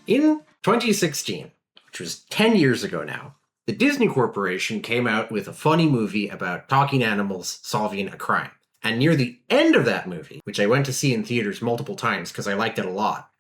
In 2016, which was 10 years ago now, the Disney Corporation came out with a funny movie about talking animals solving a crime. And near the end of that movie, which I went to see in theaters multiple times because I liked it a lot,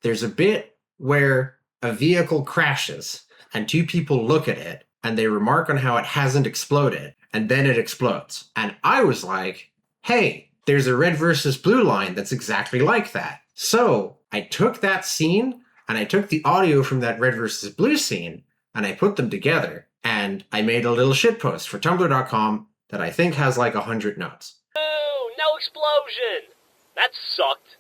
there's a bit where a vehicle crashes and two people look at it and they remark on how it hasn't exploded, and then it explodes. And I was like, hey, there's a red versus blue line that's exactly like that. So I took that scene and I took the audio from that red versus blue scene and I put them together and I made a little shitpost for tumblr.com that I think has like 100 notes. Oh, no explosion! That sucked.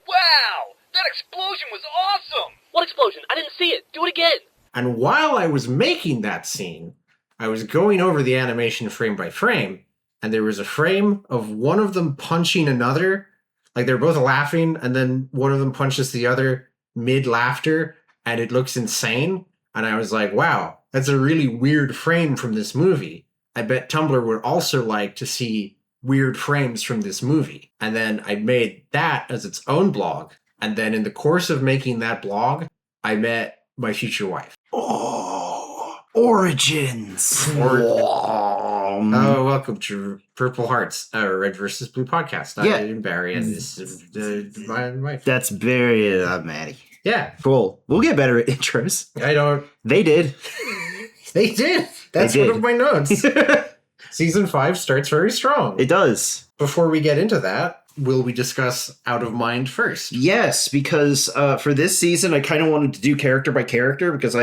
Wow! That explosion was awesome! What explosion? I didn't see it. Do it again. And while I was making that scene, I was going over the animation frame by frame, and there was a frame of one of them punching another. Like they're both laughing, and then one of them punches the other mid-laughter, and it looks insane. And I was like, wow, that's a really weird frame from this movie. I bet Tumblr would also like to see weird frames from this movie. And then I made that as its own blog. And then in the course of making that blog, I met my future wife. Oh, Origins. Oh, welcome to Purple Hearts, a Red versus Blue podcast. I'm Barry, and this is my wife. That's Barry. I'm Maddie. Yeah. Cool. We'll get better at intros. I don't. They did. They did. That's one of my notes. Season 5 starts very strong. It does. Before we get into that, will we discuss Out of Mind first? Yes, because for this season, I kind of wanted to do character by character because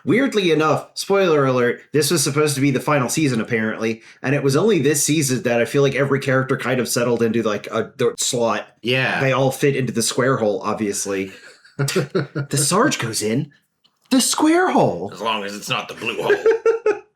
weirdly enough, spoiler alert, this was supposed to be the final season apparently, and it was only this season that I feel like every character kind of settled into like a slot. Yeah. They all fit into the square hole, obviously. The Sarge goes in the square hole. As long as it's not the blue hole.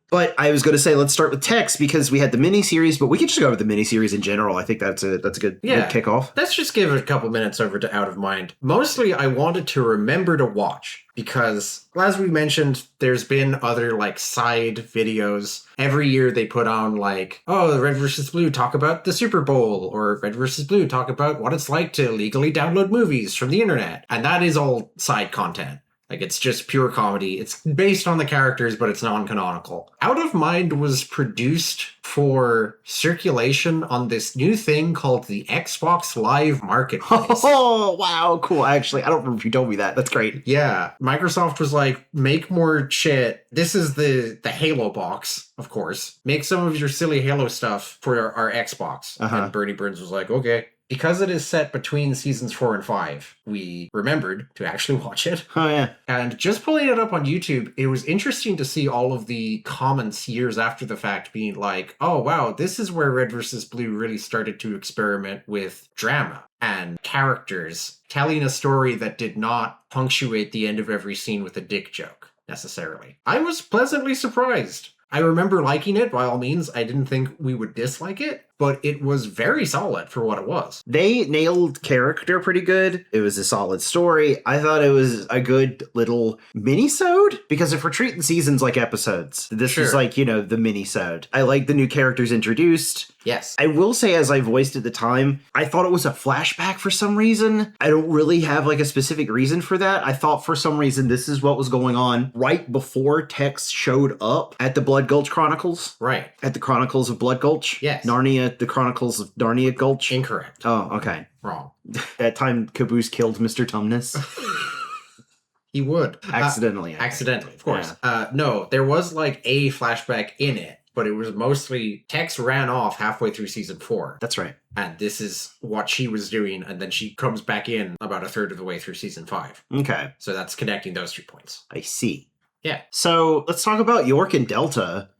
But I was going to say, let's start with Tex because we had the miniseries, but we can just go over the miniseries in general. I think that's a good kickoff. Let's just give a couple minutes over to Out of Mind. Mostly, I wanted to remember to watch because, as we mentioned, there's been other like side videos. Every year they put on like, oh, the Red vs. Blue talk about the Super Bowl, or Red vs. Blue talk about what it's like to legally download movies from the internet. And that is all side content. Like, it's just pure comedy. It's based on the characters, but it's non-canonical. Out of Mind was produced for circulation on this new thing called the Xbox Live Marketplace. Oh, wow, cool. Actually, I don't remember if you told me that. That's great. Yeah. Microsoft was like, make more shit. This is the Halo box, of course. Make some of your silly Halo stuff for our Xbox. And Bernie Burns was like, okay. Because it is set between seasons 4 and 5, we remembered to actually watch it. Oh, yeah. And just pulling it up on YouTube, it was interesting to see all of the comments years after the fact being like, oh, wow, this is where Red vs. Blue really started to experiment with drama and characters, telling a story that did not punctuate the end of every scene with a dick joke, necessarily. I was pleasantly surprised. I remember liking it, by all means. I didn't think we would dislike it, but it was very solid for what it was. They nailed character pretty good. It was a solid story. I thought it was a good little mini-sode, because if we're treating seasons like episodes, this was like, the mini-sode. I like the new characters introduced. Yes. I will say, as I voiced at the time, I thought it was a flashback for some reason. I don't really have like a specific reason for that. I thought for some reason this is what was going on right before Tex showed up at the Blood Gulch Chronicles. Right. At the Chronicles of Blood Gulch. Yes. Narnia, the Chronicles of Narnia Gulch. Incorrect. Oh, okay. Wrong. That time Caboose killed Mr. Tumnus. He would. Accidentally. Accidentally, of course. Yeah. No, there was like a flashback in it, but it was mostly Tex ran off halfway through season 4. That's right. And this is what she was doing, and then she comes back in about a third of the way through season 5. Okay. So that's connecting those 2 points. I see. Yeah. So let's talk about York and Delta.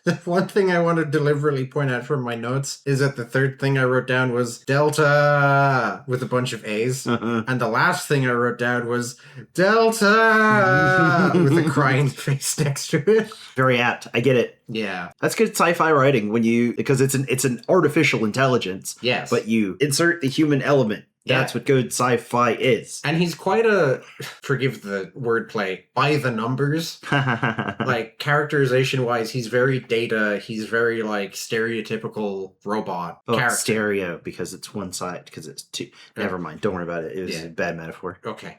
The one thing I want to deliberately point out from my notes is that the third thing I wrote down was Delta with a bunch of A's. And the last thing I wrote down was Delta with a crying face next to it. Very apt. I get it. Yeah. That's good sci-fi writing because it's an artificial intelligence. Yes. But you insert the human element That's what good sci-fi is. And he's quite a, forgive the wordplay, by the numbers. Like, characterization-wise, he's very Data. He's very, like, stereotypical robot character. Stereo, because it's one side, because it's two. Never mind. Don't worry about it. It was a bad metaphor. Okay.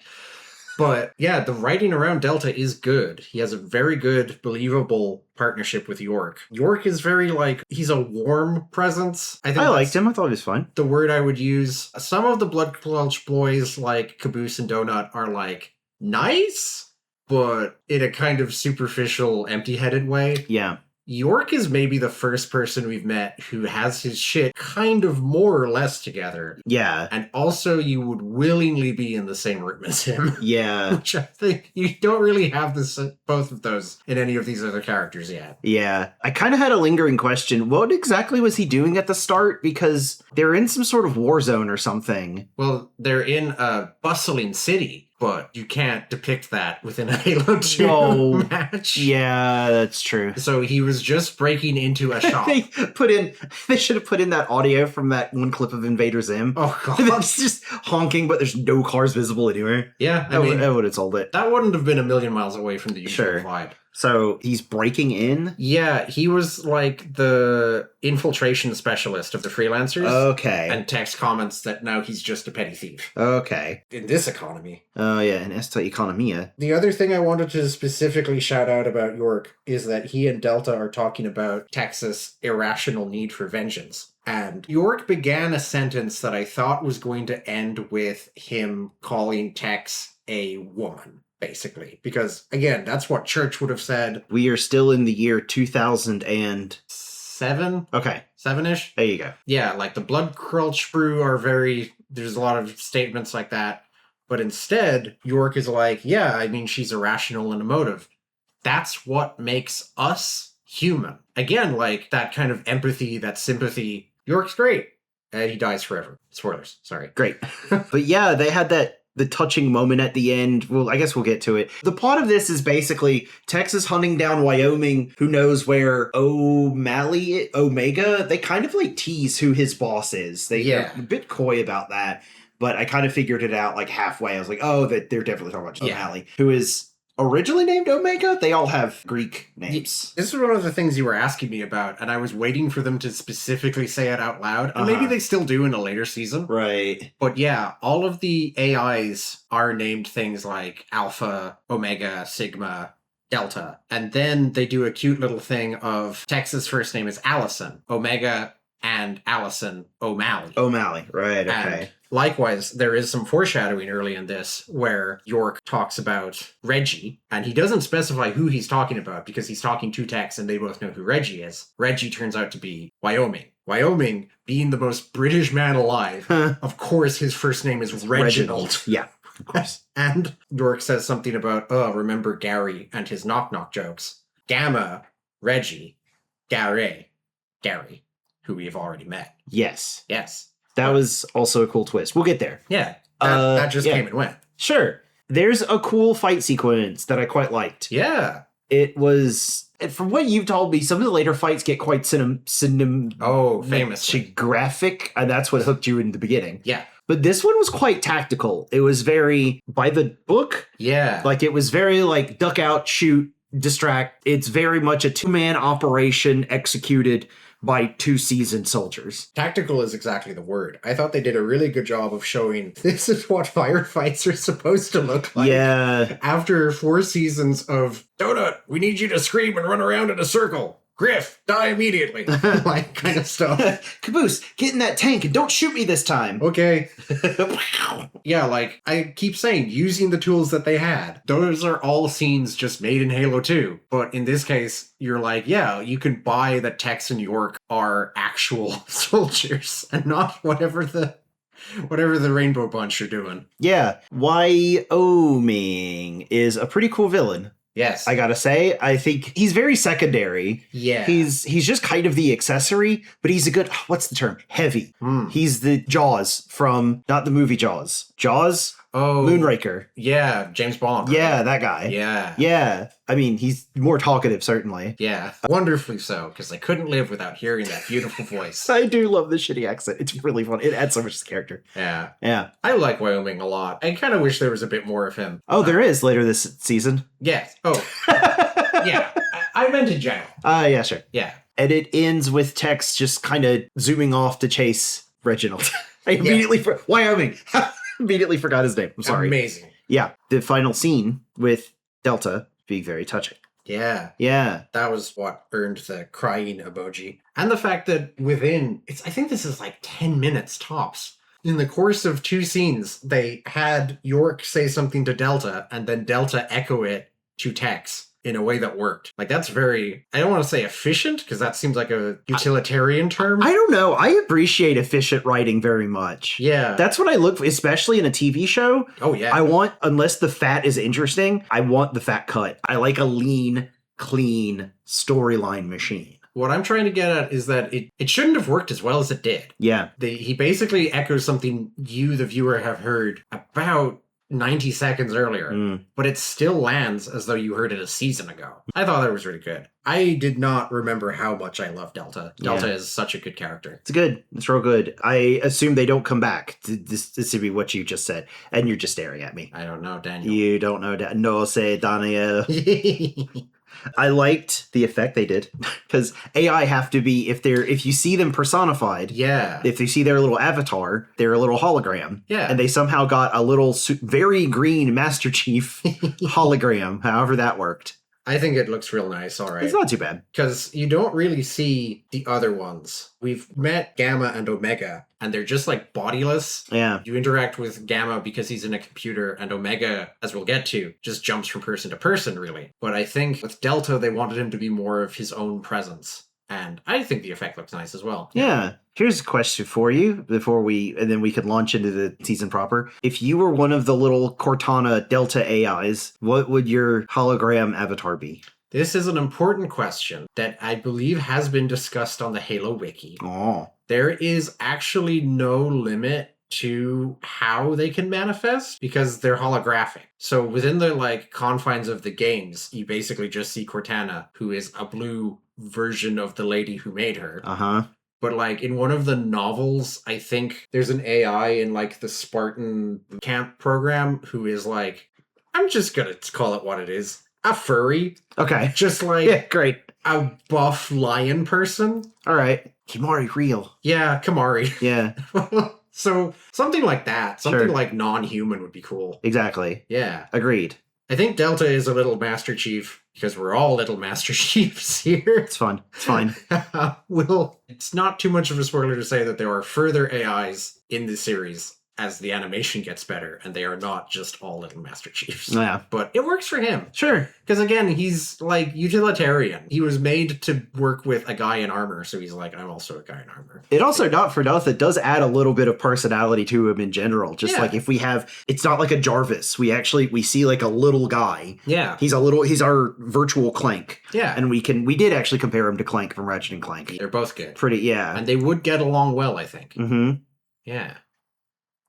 But, yeah, the writing around Delta is good. He has a very good, believable partnership with York. York is very, like, he's a warm presence. I liked him. I thought he was fun. The word I would use. Some of the Blood Gulch boys, like Caboose and Donut, are, like, nice, but in a kind of superficial, empty-headed way. Yeah. York is maybe the first person we've met who has his shit kind of more or less together. Yeah. And also you would willingly be in the same room as him. Yeah. Which I think you don't really have both of those in any of these other characters yet. Yeah. I kind of had a lingering question. What exactly was he doing at the start? Because they're in some sort of war zone or something. Well, they're in a bustling city. But you can't depict that within a Halo 2 match. Yeah, that's true. So he was just breaking into a shop. They should have put in that audio from that one clip of Invader Zim. Oh, God. It's just honking, but there's no cars visible anywhere. Yeah, I mean, would have told it. That wouldn't have been a million miles away from the usual vibe. So he's breaking in? Yeah, he was like the infiltration specialist of the freelancers. Okay. And Tex comments that now he's just a petty thief. Okay. In this economy. Oh, yeah, in esta economia. The other thing I wanted to specifically shout out about York is that he and Delta are talking about Tex's irrational need for vengeance. And York began a sentence that I thought was going to end with him calling Tex a woman. Basically, because again, that's what Church would have said. We are still in the year 2007. Okay. 7-ish? There you go. Yeah, like the Blood Gulch brew are there's a lot of statements like that. But instead, York is like, yeah, I mean, she's irrational and emotive. That's what makes us human. Again, like that kind of empathy, that sympathy. York's great. And he dies forever. Spoilers. Sorry. Great. But yeah, they had the touching moment at the end. Well, I guess we'll get to it. The plot of this is basically Texas hunting down Wyoming, who knows where Omega, they kind of like tease who his boss is. They're a bit coy about that, but I kind of figured it out like halfway. I was like, oh, they're definitely talking about O'Malley, who is originally named Omega. They all have Greek names. This is one of the things you were asking me about, and I was waiting for them to specifically say it out loud. And maybe they still do in a later season. Right. But yeah, all of the AIs are named things like Alpha, Omega, Sigma, Delta. And then they do a cute little thing of Tex's first name is Allison, Omega, and Allison O'Malley. O'Malley, right, okay. And likewise, there is some foreshadowing early in this where York talks about Reggie, and he doesn't specify who he's talking about because he's talking to Tex and they both know who Reggie is. Reggie turns out to be Wyoming. Wyoming, being the most British man alive, of course his first name is Reginald. Yeah, of course. And York says something about, remember Gary and his knock-knock jokes. Gamma, Reggie, Gary, who we have already met. Yes. That was also a cool twist. We'll get there. Yeah. That just came and went. Sure. There's a cool fight sequence that I quite liked. Yeah. It was, from what you've told me, some of the later fights get quite famously graphic, and that's what hooked you in the beginning. Yeah. But this one was quite tactical. It was very by the book. Yeah. Like it was very like duck out, shoot, distract. It's very much a two-man operation executed by two seasoned soldiers. Tactical is exactly the word. I thought they did a really good job of showing this is what firefights are supposed to look like. Yeah. After 4 seasons of, Donut, we need you to scream and run around in a circle. Griff, die immediately. Like, kind of stuff. Caboose, get in that tank and don't shoot me this time. Okay. Yeah, like, I keep saying, using the tools that they had. Those are all scenes just made in Halo 2. But in this case, you're like, yeah, you can buy that Tex and York are actual soldiers and not whatever the Rainbow Bunch are doing. Yeah. Wyoming is a pretty cool villain. Yes. I gotta say, I think he's very secondary. Yeah. He's just kind of the accessory, but he's a good, what's the term? Heavy. He's the Jaws from, not the movie Jaws. Jaws? Oh, Moonraker. Yeah, James Bond. Right? Yeah, that guy. Yeah. Yeah. I mean, he's more talkative, certainly. Yeah, wonderfully so, because I couldn't live without hearing that beautiful voice. I do love the shitty accent. It's really fun. It adds so much to the character. Yeah. Yeah. I like Wyoming a lot. I kind of wish there was a bit more of him. Oh, there is later this season. Yes. Oh. Yeah. I meant in general. Yeah, sure. Yeah. And it ends with Tex just kind of zooming off to chase Reginald. I immediately Wyoming. Immediately forgot his name. I'm sorry. Amazing. Yeah. The final scene with Delta being very touching. Yeah. Yeah. That was what earned the crying emoji. And the fact that I think this is like 10 minutes tops. In the course of 2 scenes, they had York say something to Delta, and then Delta echo it to Tex in a way that worked. Like, that's very, I don't want to say efficient, because that seems like a utilitarian term. I don't know. I appreciate efficient writing very much. Yeah. That's what I look for, especially in a TV show. Oh, yeah. I want, unless the fat is interesting, I want the fat cut. I like a lean, clean storyline machine. What I'm trying to get at is that it shouldn't have worked as well as it did. Yeah. He basically echoes something you, the viewer, have heard about 90 seconds earlier, but it still lands as though you heard it a season ago. I thought that was really good. I did not remember how much I love Delta. Delta is such a good character. It's good. It's real good. I assume they don't come back. This to be what you just said. And you're just staring at me. I don't know, Daniel. You don't know. No, say Daniel. I liked the effect they did because AI have to be if you see them personified. Yeah. If you see their little avatar, they're a little hologram. Yeah. And they somehow got a little very green Master Chief hologram. However that worked. I think it looks real nice, all right. It's not too bad. Because you don't really see the other ones. We've met Gamma and Omega, and they're just like bodiless. Yeah. You interact with Gamma because he's in a computer, and Omega, as we'll get to, just jumps from person to person, really. But I think with Delta, they wanted him to be more of his own presence. And I think the effect looks nice as well. Yeah. Here's a question for you and then we can launch into the season proper. If you were one of the little Cortana Delta AIs, what would your hologram avatar be? This is an important question that I believe has been discussed on the Halo Wiki. Oh. There is actually no limit to how they can manifest because they're holographic. So within the confines of the games, you basically just see Cortana, who is a blue version of the lady who made her. Uh-huh. But in one of the novels, I think there's an AI in the Spartan camp program who is I'm just gonna call it what it is. A furry. Okay. Just yeah, great. A buff lion person. All right. Kimari real. Yeah, Kamari. Yeah. So something like that. Something Sure. like non-human would be cool. Exactly. Yeah. Agreed. I think Delta is a little Master Chief because we're all little Master Chiefs here. It's fun. It's fine. It's not too much of a spoiler to say that there are further AIs in the series as the animation gets better, and they are not just all little Master Chiefs. Yeah. But it works for him. Sure. Because again, he's utilitarian. He was made to work with a guy in armor, so he's I'm also a guy in armor. It also, not for nothing, does add a little bit of personality to him in general. Just Yeah. if we have, it's not like a Jarvis. We see a little guy. Yeah. He's our virtual Clank. Yeah. And we did actually compare him to Clank from Ratchet and Clank. They're both good. Pretty, yeah. And they would get along well, I think. Mm-hmm. Yeah.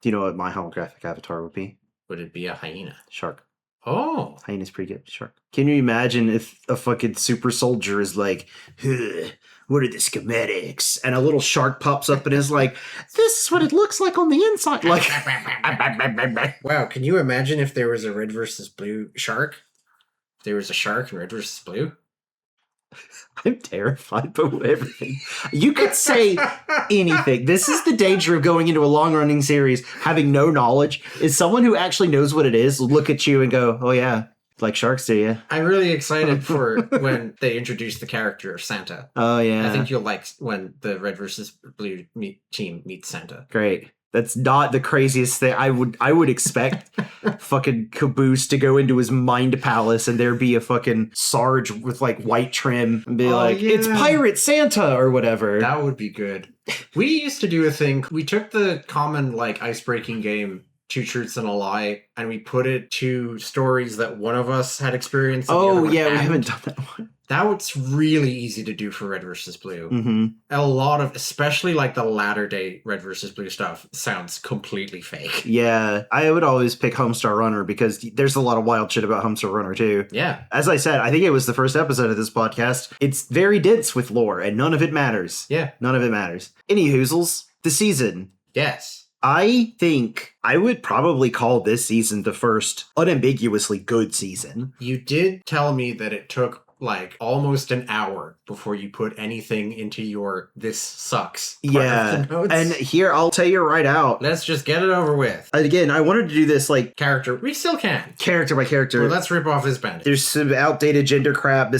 Do you know what my holographic avatar would be? Would it be a hyena? Shark. Oh. Hyena's pretty good. Shark. Can you imagine if a fucking super soldier is what are the schematics? And a little shark pops up and is this is what it looks like on the inside. Wow, can you imagine if there was a red versus blue shark? If there was a shark and red versus blue? I'm terrified by everything. You could say anything. This is the danger of going into a long-running series, having no knowledge, is someone who actually knows what it is, look at you and go, oh yeah, like sharks do you. I'm really excited for when they introduce the character of Santa. Oh yeah. I think you'll like when the red versus blue team meets Santa. Great. That's not the craziest thing. I would expect fucking Caboose to go into his mind palace and there be a fucking Sarge with white trim and be it's Pirate Santa or whatever. That would be good. We used to do a thing. We took the common ice-breaking game Two Truths and a Lie, and we put it to stories that one of us had experienced. And the other Oh, one yeah, we hadn't. haven't done that one. That was really easy to do for Red versus Blue. Mm-hmm. A lot of, especially like the latter day Red versus Blue stuff, sounds completely fake. Yeah, I would always pick Homestar Runner because there's a lot of wild shit about Homestar Runner too. Yeah. As I said, I think it was the first episode of this podcast. It's very dense with lore, and none of it matters. Yeah. None of it matters. Any hoozles, the season. Yes. I think I would probably call this season the first unambiguously good season. You did tell me that it took like almost an hour before you put anything into your "this sucks" part Yeah, of the notes. and here I'll tell you right out. Let's just get it over with. Again, I wanted to do this like Character, we still can. character by character. Well, let's rip off his bandage. There's some outdated gender crap.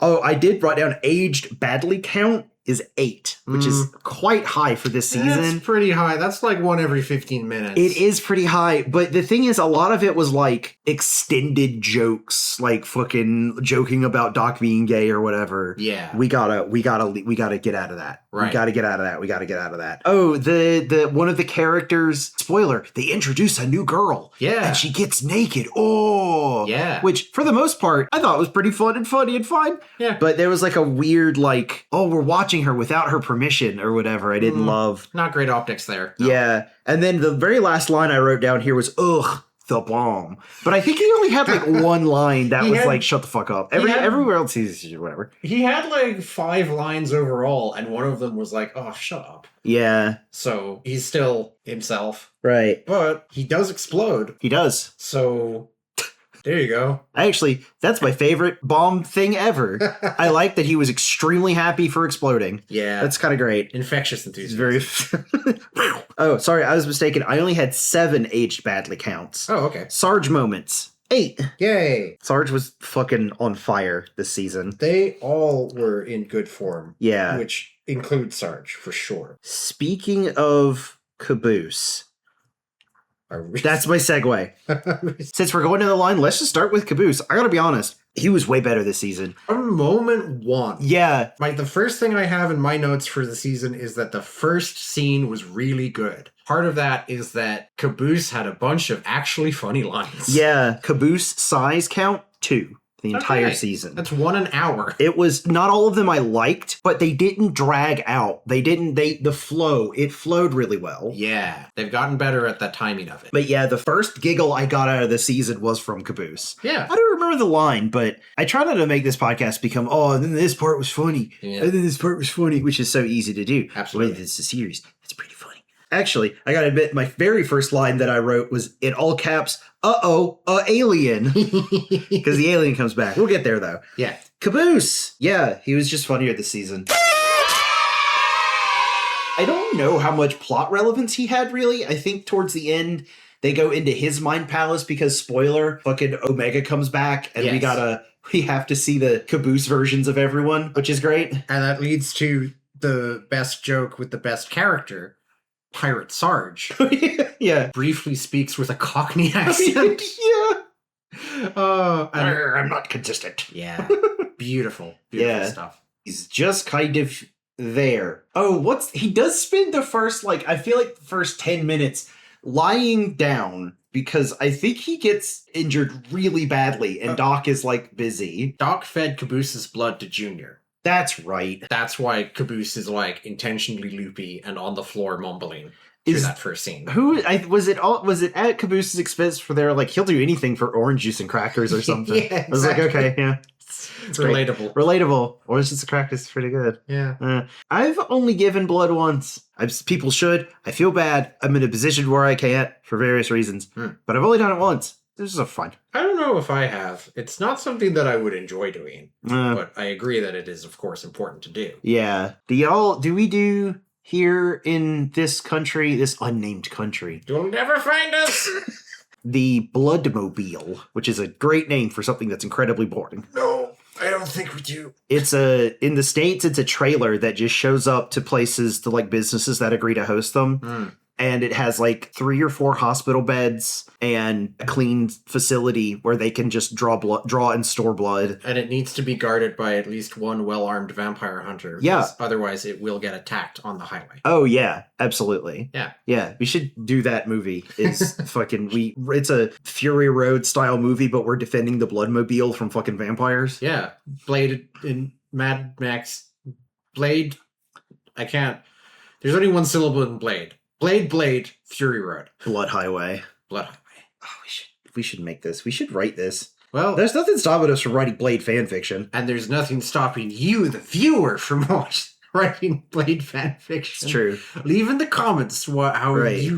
I did write down aged badly count is 8, which is quite high for this season. That's pretty high. That's like one every 15 minutes. It is pretty high, but the thing is, a lot of it was like extended jokes, like fucking joking about Doc being gay or whatever. Yeah. We gotta get out of that. Right. We gotta get out of that. Oh, the one of the characters, spoiler, they introduce a new girl. Yeah. And she gets naked. Oh. Yeah. Which, for the most part, I thought was pretty fun and funny and fine. Yeah. But there was like a weird, like, oh, we're watching her without her permission or whatever. I didn't love. Not great optics there. No. Yeah. And then the very last line I wrote down here was, ugh, the bomb. But I think he only had like one line that was like, shut the fuck up. Everywhere else he's whatever. He had like 5 lines overall, and one of them was like, oh, shut up. Yeah. So he's still himself. Right. But he does explode. He does. So there you go. Actually, that's my favorite bomb thing ever. I like that he was extremely happy for exploding. Yeah. That's kind of great. Infectious It's enthusiasm. very. Oh, sorry, I was mistaken. I only had 7 aged badly counts. Oh, okay. Sarge moments. 8. Yay. Sarge was fucking on fire this season. They all were in good form. Yeah. Which includes Sarge, for sure. Speaking of Caboose, that's my segue. Since we're going to the line, let's just start with Caboose. I gotta be honest, he was way better this season. From moment one. Yeah. Like, the first thing I have in my notes for the season is that the first scene was really good. Part of that is that Caboose had a bunch of actually funny lines. Yeah. Caboose size count 2. The entire Okay. season. That's 1 an hour. It was not all of them I liked, but they didn't drag out. The flow, it flowed really well. Yeah. They've gotten better at the timing of it. But yeah, the first giggle I got out of the season was from Caboose. Yeah. I don't remember the line, but I try not to make this podcast become, oh, and then this part was funny. Yeah. And then this part was funny, which is so easy to do. Absolutely. When it's a series, that's pretty funny. Actually, I gotta admit, my very first line that I wrote was in all caps, alien. Because the alien comes back. We'll get there, though. Yeah. Caboose! Yeah, he was just funnier this season. I don't know how much plot relevance he had, really. I think towards the end, they go into his mind palace because, spoiler, fucking Omega comes back, and Yes. we have to see the Caboose versions of everyone, which is great. And that leads to the best joke with the best character, Pirate Sarge. Yeah. Briefly speaks with a Cockney accent. Yeah. And I'm not consistent. yeah. Beautiful Yeah. stuff. He's just kind of there. Oh, he does spend the first, I feel like the first 10 minutes lying down because I think he gets injured really badly and Doc is busy. Doc fed Caboose's blood to Junior. That's right. That's why Caboose is intentionally loopy and on the floor mumbling through that first scene. Was it at Caboose's expense for their he'll do anything for orange juice and crackers or something? Yeah, I was like, okay, yeah. It's relatable. Relatable. Orange juice and crackers is pretty good. Yeah. I've only given blood once. People should. I feel bad. I'm in a position where I can't for various reasons. But I've only done it once. This is fun. I don't know if I have. It's not something that I would enjoy doing. But I agree that it is, of course, important to do. Yeah. Do we do here in this country, this unnamed country, You'll never find us! the Bloodmobile, which is a great name for something that's incredibly boring. No, I don't think we do. In the States, it's a trailer that just shows up to places, to businesses that agree to host them. and it has like 3 or 4 hospital beds and a clean facility where they can just draw and store blood. And it needs to be guarded by at least one well-armed vampire hunter. Yeah. Otherwise, it will get attacked on the highway. Oh yeah, absolutely. Yeah. Yeah, we should do that movie. It's it's a Fury Road style movie, but we're defending the Bloodmobile from fucking vampires. Yeah. Blade in Mad Max. Blade. I can't. There's only one syllable in Blade. Blade, Fury Road. Blood Highway. Blood Highway. Oh, we should make this. We should write this. Well, There's nothing stopping us from writing Blade fan fiction. and there's nothing stopping you, the viewer, from writing Blade fan fiction. It's true. Leave in the comments what Right.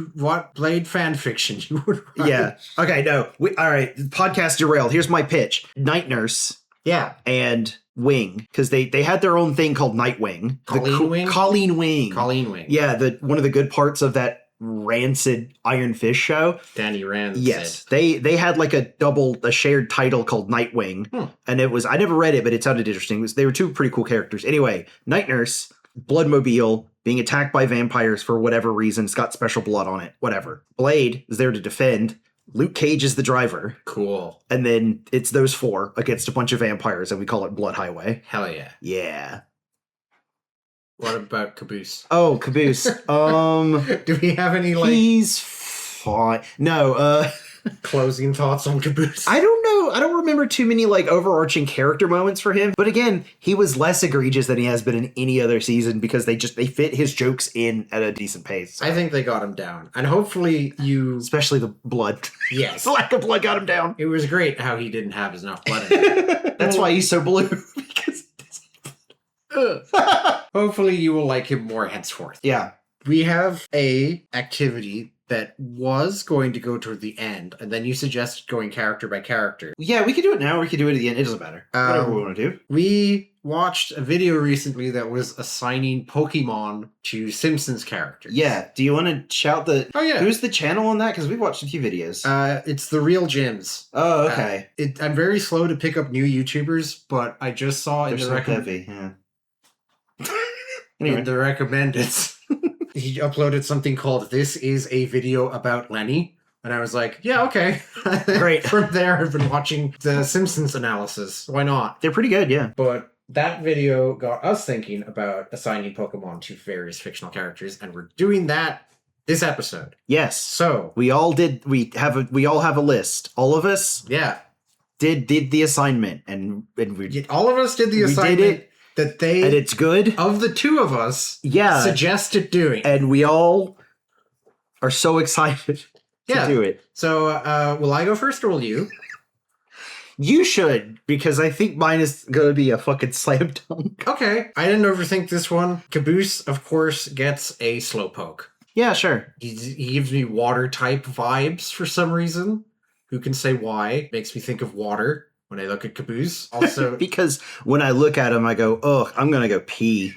Blade fan fiction you would write. Yeah. Okay, no. All right, podcast derailed. Here's my pitch. Night Nurse Yeah. and Wing, because they had their own thing called Nightwing. Colleen Wing? Colleen Wing. Colleen Wing. Yeah, one of the good parts of that rancid Iron Fist show. Danny Rand. Yes, said. they had like a shared title called Nightwing, and it was, I never read it, but it sounded interesting. They were 2 pretty cool characters. Anyway, Night Nurse, Bloodmobile, being attacked by vampires for whatever reason. It's got special blood on it. Whatever. Blade is there to defend. Luke Cage is the driver. Cool. And then it's those 4 against a bunch of vampires, and we call it Blood Highway. Hell yeah. Yeah. What about Caboose? Oh, Caboose. Do we have any He's fine. No, closing thoughts on Caboose? I don't know. I don't remember too many like overarching character moments for him. But again, he was less egregious than he has been in any other season because they fit his jokes in at a decent pace. I think they got him down. And hopefully you... Especially the blood. Yes. The lack of blood got him down. It was great how he didn't have enough blood in him. That's why he's so blue. Because hopefully you will like him more henceforth. yeah. We have a activity that was going to go toward the end, and then you suggested going character by character. Yeah, we could do it now. We could do it at the end. It doesn't matter. Whatever we want to do. We watched a video recently that was assigning Pokémon to Simpsons characters. Yeah. Do you want to shout the... Oh, yeah. Who's the channel on that? Because we've watched a few videos. It's The Real Gyms. Oh, okay. I'm very slow to pick up new YouTubers, but I just saw They're so heavy. Yeah. in the recommended. He uploaded something called "This is a video about Lenny," and I was like, "Yeah, okay." Great. From there, I've been watching the Simpsons analysis. Why not? They're pretty good, yeah. But that video got us thinking about assigning Pokemon to various fictional characters, and we're doing that this episode. Yes. So We all did. We all have a list. All of us yeah, did the assignment, and we all of us did the We did assignment it, that they and it's good. of the 2 of us Yeah. suggested doing. And we all are so excited to do it. So will I go first or will you? You should, because I think mine is going to be a fucking slam dunk. Okay. I didn't overthink this one. Caboose, of course, gets a Slowpoke. Yeah, sure. He gives me water type vibes for some reason. Who can say why? Makes me think of water when I look at Caboose. Also, Because when I look at him, I go, ugh, I'm going to go pee.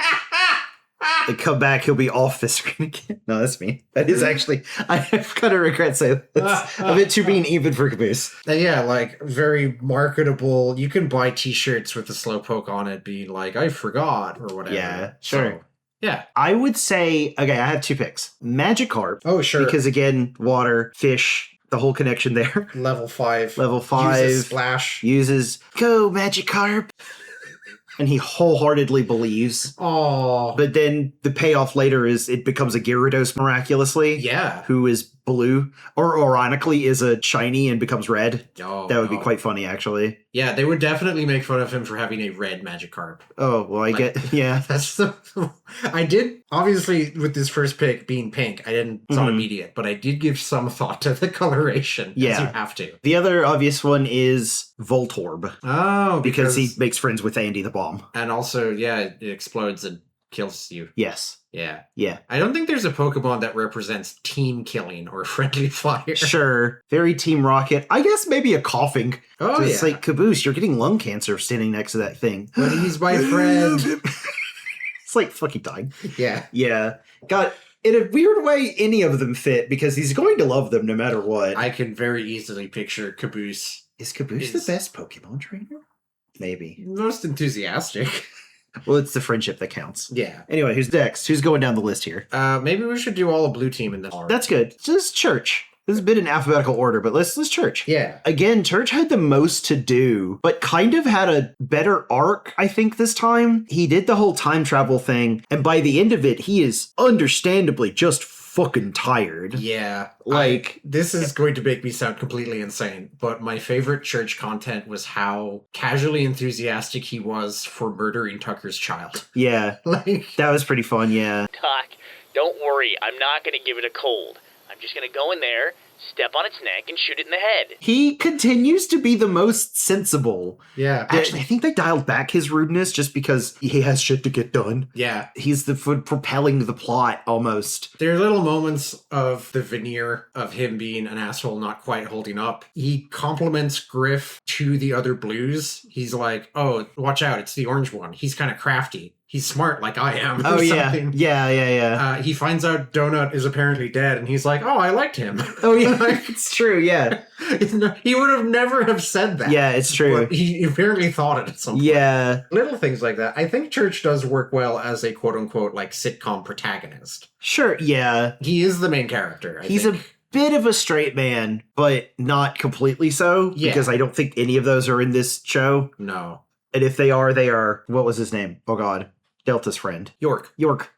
And come back, he'll be off the screen again. No, that's me. That is actually, I kind of regret saying that's a bit too being even for Caboose. yeah, like very marketable. You can buy t-shirts with the Slowpoke on it being like, I forgot, or whatever. Yeah, sure. So, yeah. I would say, okay, I have 2 picks. Magikarp. Oh, sure. Because again, water, fish, the whole connection there. Level 5. Level 5. Uses Splash. Uses, go Magikarp. And he wholeheartedly believes. Oh. But then the payoff later is it becomes a Gyarados miraculously. Yeah. Who is blue. Or ironically is a shiny and becomes red. Oh, That would be quite funny, actually. Yeah, they would definitely make fun of him for having a red Magikarp. Oh, well, I get, yeah. That's the... I did, obviously, with this first pick being pink, it's not immediate, but I did give some thought to the coloration. Yeah. As you have to. The other obvious one is Voltorb. Oh, Because he makes friends with Andy the Bomb. And also, yeah, it explodes and kills you. Yes. Yeah. Yeah. I don't think there's a Pokemon that represents team killing or friendly fire. Sure. Very Team Rocket. I guess maybe a coughing. Oh, It's yeah. like, Caboose, you're getting lung cancer standing next to that thing. But he's my friend. It's like fucking dying. Yeah. Yeah. God, in a weird way, any of them fit because he's going to love them no matter what. I can very easily picture Caboose. Is Caboose the best Pokemon trainer? Maybe. Most enthusiastic. Well, it's the friendship that counts. Yeah. Anyway, who's next? Who's going down the list here? Maybe we should do all a blue team in this order. That's good. Just Church. This is a bit in alphabetical order, but let's Church. Yeah. Again, Church had the most to do, but kind of had a better arc, I think, this time. He did the whole time travel thing, and by the end of it, he is understandably just fucking tired. Yeah. Like, this is going to make me sound completely insane, but my favorite Church content was how casually enthusiastic he was for murdering Tucker's child. Yeah. Like, that was pretty fun, yeah. Doc, don't worry. I'm not going to give it a cold. I'm just going to go in there, step on its neck, and shoot it in the head. He continues to be the most sensible. Yeah. Actually, I think they dialed back his rudeness just because he has shit to get done. Yeah. He's the foot propelling the plot, almost. There are little moments of the veneer of him being an asshole not quite holding up. He compliments Griff to the other blues. He's like, oh, watch out, it's the orange one. He's kind of crafty. He's smart like I am. Oh, yeah. Something. Yeah. He finds out Donut is apparently dead, and he's like, oh, I liked him. Oh, yeah. It's true, yeah. He would have never have said that. Yeah, it's true. But he apparently thought it at some point. Yeah. Little things like that. I think Church does work well as a quote-unquote, like, sitcom protagonist. Sure, yeah. He is the main character, I He's think. a bit of a straight man, but not completely so, Yeah. because I don't think any of those are in this show. No. And if they are, what was his name? Oh, God. Delta's friend. York.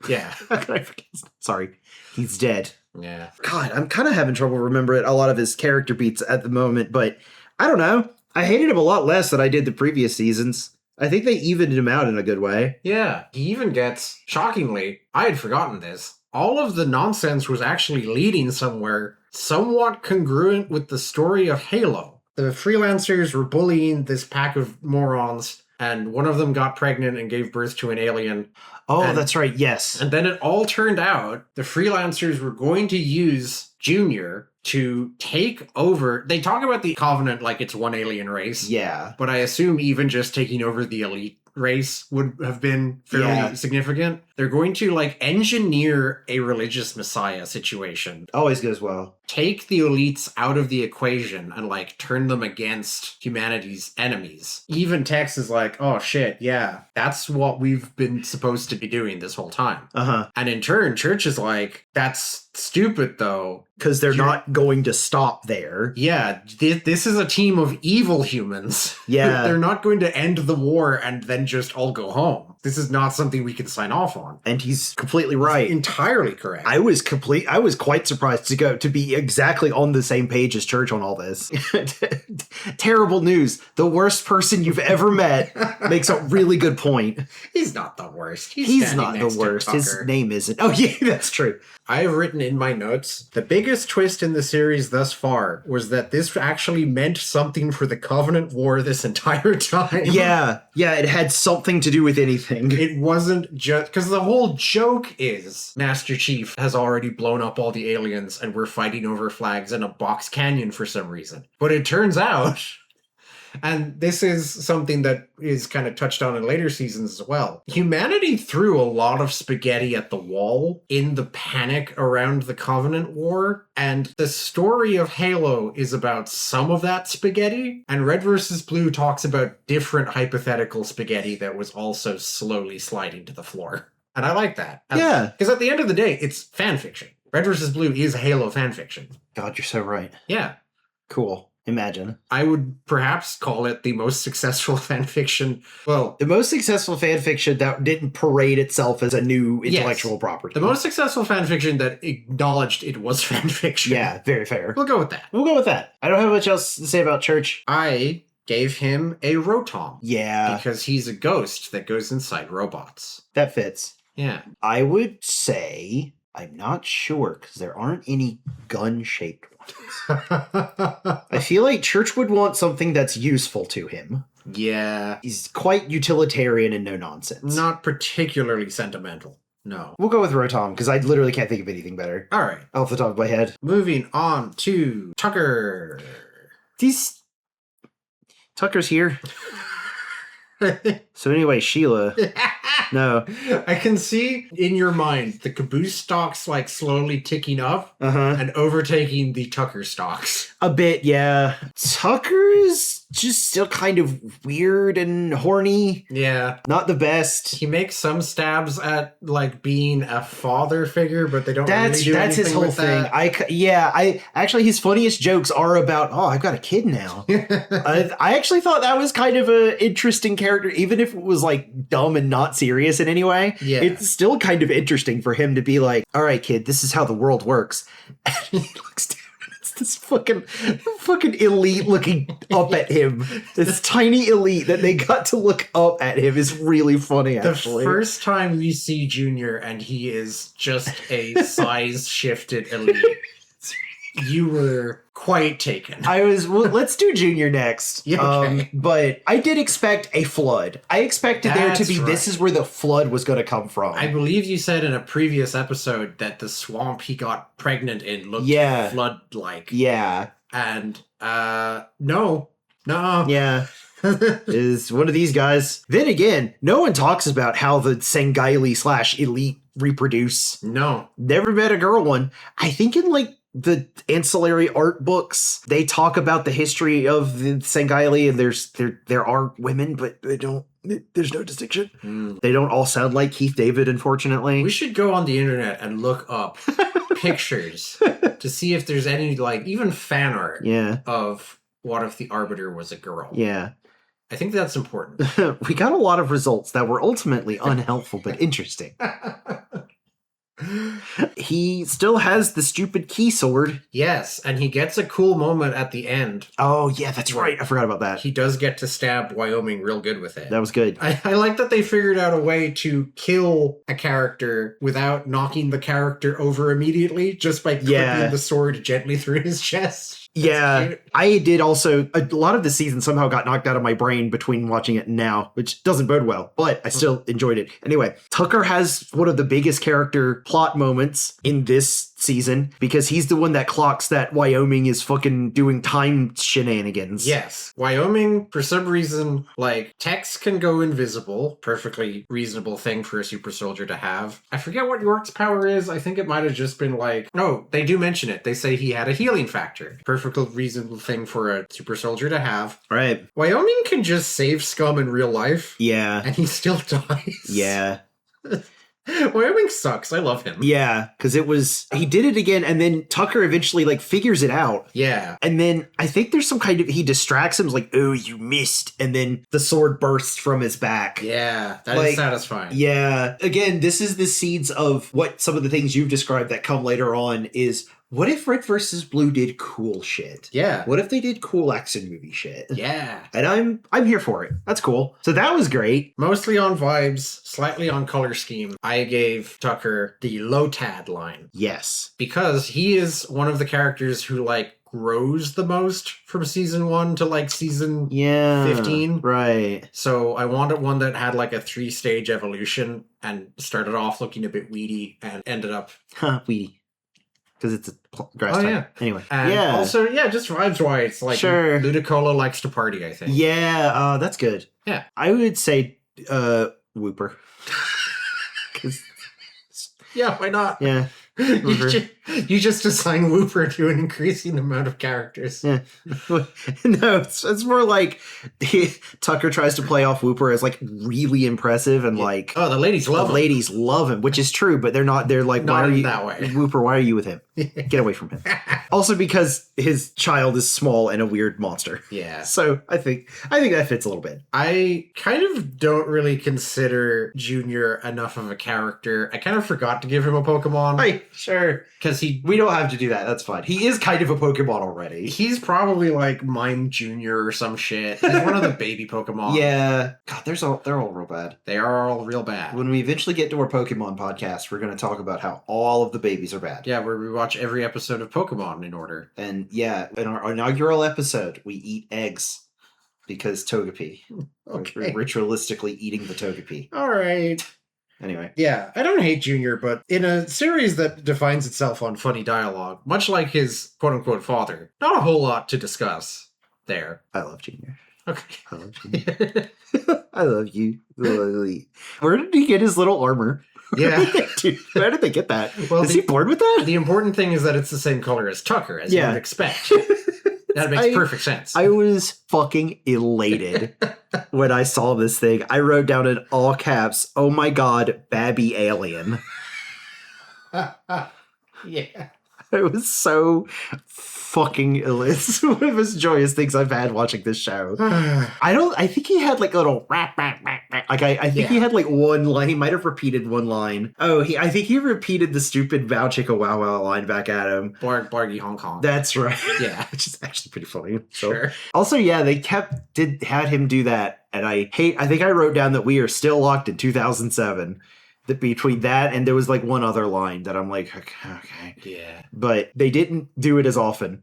Yeah. How could I forget? Sorry. He's dead. Yeah. God, I'm kind of having trouble remembering a lot of his character beats at the moment, but I don't know. I hated him a lot less than I did the previous seasons. I think they evened him out in a good way. Yeah. He even gets, shockingly, I had forgotten this, all of the nonsense was actually leading somewhere somewhat congruent with the story of Halo. The freelancers were bullying this pack of morons, and one of them got pregnant and gave birth to an alien. Oh, that's right, yes. And then it all turned out the freelancers were going to use Junior to take over. They talk about the Covenant like it's one alien race. Yeah. But I assume even just taking over the elite race would have been fairly significant. They're going to, like, engineer a religious messiah situation. Always goes well. Take the elites out of the equation and, like, turn them against humanity's enemies. Even Tex is like, oh shit, yeah, that's what we've been supposed to be doing this whole time. Uh-huh. And in turn, Church is like, that's stupid though. Because they're not going to stop there. Yeah, this is a team of evil humans. Yeah. They're not going to end the war and then just all go home. This is not something we can sign off on. And he's completely right. Entirely correct. I was quite surprised to be exactly on the same page as Church on all this. Terrible news. The worst person you've ever met makes a really good point. He's not the worst. He's not the worst. His name isn't. Oh, yeah, that's true. I have written in my notes, the biggest twist in the series thus far was that this actually meant something for the Covenant War this entire time. Yeah, it had something to do with anything. It wasn't just... Because the whole joke is Master Chief has already blown up all the aliens and we're fighting over flags in a box canyon for some reason. But it turns out... And this is something that is kind of touched on in later seasons as well. Humanity threw a lot of spaghetti at the wall in the panic around the Covenant War, and the story of Halo is about some of that spaghetti, and Red vs. Blue talks about different hypothetical spaghetti that was also slowly sliding to the floor. And I like that. Yeah. Because at the end of the day, it's fan fiction. Red vs. Blue is Halo fan fiction. God, you're so right. Yeah. Cool. Imagine. I would perhaps call it the most successful fanfiction. Well, the most successful fanfiction that didn't parade itself as a new intellectual property. The most successful fanfiction that acknowledged it was fanfiction. Yeah, very fair. We'll go with that. I don't have much else to say about Church. I gave him a Rotom. Yeah. Because he's a ghost that goes inside robots. That fits. Yeah. I would say, I'm not sure, because there aren't any gun-shaped ones. I feel like Church would want something that's useful to him. Yeah. He's quite utilitarian and no nonsense. Not particularly sentimental. No. We'll go with Rotom, because I literally can't think of anything better. All right. Off the top of my head. Moving on to Tucker. Tucker's here. So anyway, Sheila. No. I can see in your mind the caboose stocks like slowly ticking up and overtaking the Tucker stocks. A bit, yeah. Tucker is just still kind of weird and horny. Yeah. Not the best. He makes some stabs at like being a father figure, but they don't really do that's his anything whole with thing. that. I actually his funniest jokes are about, oh, I've got a kid now. I actually thought that was kind of an interesting character, even if it was like dumb and not serious in any way. Yeah. It's still kind of interesting for him to be like, all right, kid, this is how the world works. And he looks down. It's this fucking elite looking up at him. This tiny elite that they got to look up at him is really funny, actually. The first time we see Junior and he is just a size shifted elite, you were quite taken. Let's do Junior next. Yeah, okay. But I did expect a flood. I expected there to be, That's this right. is where the flood was going to come from. I believe you said in a previous episode that the swamp he got pregnant in looked flood-like. Yeah. And, no. Yeah. Is one of these guys. Then again, no one talks about how the Sangaili / elite reproduce. No. Never met a girl one. I think in like the ancillary art books, they talk about the history of the Sangaili, and there are women, but there's no distinction. They don't all sound like Keith David, unfortunately. We should go on the internet and look up pictures to see if there's any, like, even fan art of what if the Arbiter was a girl. Yeah. I think that's important. We got a lot of results that were ultimately unhelpful, but interesting. He still has the stupid key sword. Yes, and he gets a cool moment at the end. Oh, yeah, that's right. I forgot about that. He does get to stab Wyoming real good with it. That was good. I like that they figured out a way to kill a character without knocking the character over immediately, just by clipping the sword gently through his chest. That's cute. I did also, a lot of the season somehow got knocked out of my brain between watching it and now, which doesn't bode well, but I still enjoyed it. Anyway, Tucker has one of the biggest character plot moments in this season because he's the one that clocks that Wyoming is fucking doing time shenanigans. Yes. Wyoming, for some reason, like, Tex can go invisible. Perfectly reasonable thing for a super soldier to have. I forget what York's power is. I think it might have just been like, no, they do mention it. They say he had a healing factor. Perfectly reasonable thing for a super soldier to have. Right. Wyoming can just save scum in real life. Yeah. And he still dies. Yeah. Wyoming sucks. I love him. Yeah, because he did it again, and then Tucker eventually, like, figures it out. Yeah. And then I think there's some kind of, he distracts him, like, oh, you missed, and then the sword bursts from his back. Yeah, that is satisfying. Yeah. Again, this is the seeds of what some of the things you've described that come later on is, what if Red vs. Blue did cool shit? Yeah. What if they did cool action movie shit? Yeah. And I'm here for it. That's cool. So that was great. Mostly on vibes, slightly on color scheme. I gave Tucker the Lotad line. Yes. Because he is one of the characters who, like, grows the most from season 1 to, like, season 15. Right. So I wanted one that had, like, a 3-stage evolution and started off looking a bit weedy and ended up... Weedy. Because it's a grass type. Yeah. Anyway. And also, just vibes-wise, like, sure. Ludicolo likes to party, I think. Yeah, that's good. Yeah. I would say Whooper. Yeah, why not? Yeah. You just assign Whooper to an increasing amount of characters. Yeah. No, it's more like Tucker tries to play off Whooper as, like, really impressive and like, oh, the ladies love him. Ladies love him, which is true, but they're like, Not why are in you that way. Whooper, why are you with him? Get away from him. Also because his child is small and a weird monster. Yeah. So I think that fits a little bit. I kind of don't really consider Junior enough of a character. I kind of forgot to give him a Pokemon. Right, sure. Because we don't have to do that. That's fine. He is kind of a Pokemon already. He's probably like Mime Junior or some shit. He's one of the baby Pokemon. Yeah. God, they're all real bad. They are all real bad. When we eventually get to our Pokemon podcast, we're going to talk about how all of the babies are bad. Yeah, where we watch every episode of Pokemon in order. And yeah, in our inaugural episode, we eat eggs because Togepi. Okay. We're ritualistically eating the Togepi. All right. Anyway. Yeah, I don't hate Junior, but in a series that defines itself on funny dialogue, much like his quote-unquote father, not a whole lot to discuss there. I love Junior. Okay. I love you. I love you. Where did he get his little armor? Yeah. Dude, where did they get that? Well, Is he born with that? The important thing is that it's the same color as Tucker, as you would expect. That makes perfect sense. I was fucking elated when I saw this thing. I wrote down in all caps, "Oh my god, Babby Alien." Yeah. It was so fucking it's one of the most joyous things I've had watching this show. I think he had like a little rap. Like I think he had like one line. He might have repeated one line. I think he repeated the stupid Bow Chicka Wow Wow line back at him. Bargy Hong Kong. That's right. Yeah. Which is actually pretty funny. So. Sure. Also, yeah, they had him do that. And I think I wrote down that we are still locked in 2007. That between that and there was like one other line that I'm like, okay. Yeah. But they didn't do it as often.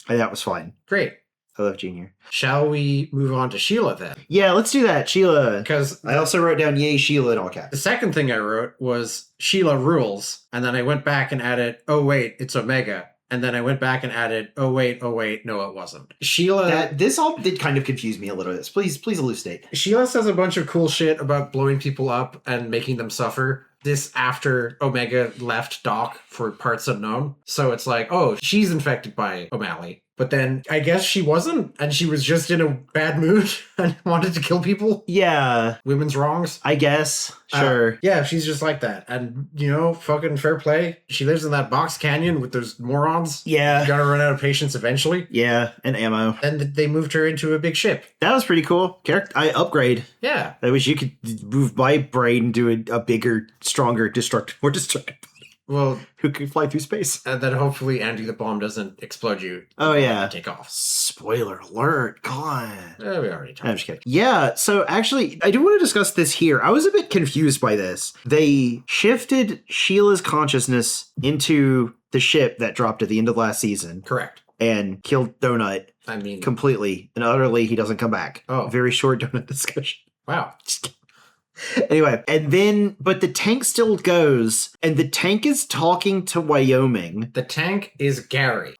And that was fine. Great. I love Junior. Shall we move on to Sheila then? Yeah, let's do that. Sheila. Because I also wrote down yay Sheila in all caps. the second thing I wrote was Sheila rules. And then I went back and added, oh wait, it's Omega. And then I went back and added, oh wait, no, it wasn't. Sheila... This all did kind of confuse me a little bit. Please elucidate. Sheila says a bunch of cool shit about blowing people up and making them suffer. This after Omega left Doc for parts unknown. So it's like, oh, she's infected by O'Malley. But then I guess she wasn't, and she was just in a bad mood and wanted to kill people. Yeah. Women's wrongs. I guess. Sure. Yeah, she's just like that. And, fucking fair play. She lives in that box canyon with those morons. Yeah. Gotta run out of patience eventually. Yeah, and ammo. And they moved her into a big ship. That was pretty cool. I upgrade. Yeah. I wish you could move my brain to a bigger, stronger, more destructive. Well, who can fly through space? And then hopefully Andy the bomb doesn't explode you. Oh, yeah. Take off. Spoiler alert. God. We already talked. I'm just kidding. Yeah, so actually, I do want to discuss this here. I was a bit confused by this. They shifted Sheila's consciousness into the ship that dropped at the end of last season. Correct. And killed Donut. I mean... completely and utterly, he doesn't come back. Oh. Very short Donut discussion. Wow. Anyway, and then, but the tank still goes, and the tank is talking to Wyoming. The tank is Gary.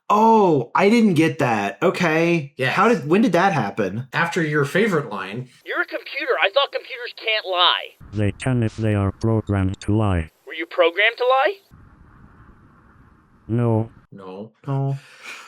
Oh, I didn't get that. Okay. Yeah. When did that happen? After your favorite line. You're a computer. I thought computers can't lie. They can if they are programmed to lie. Were you programmed to lie? No. Oh.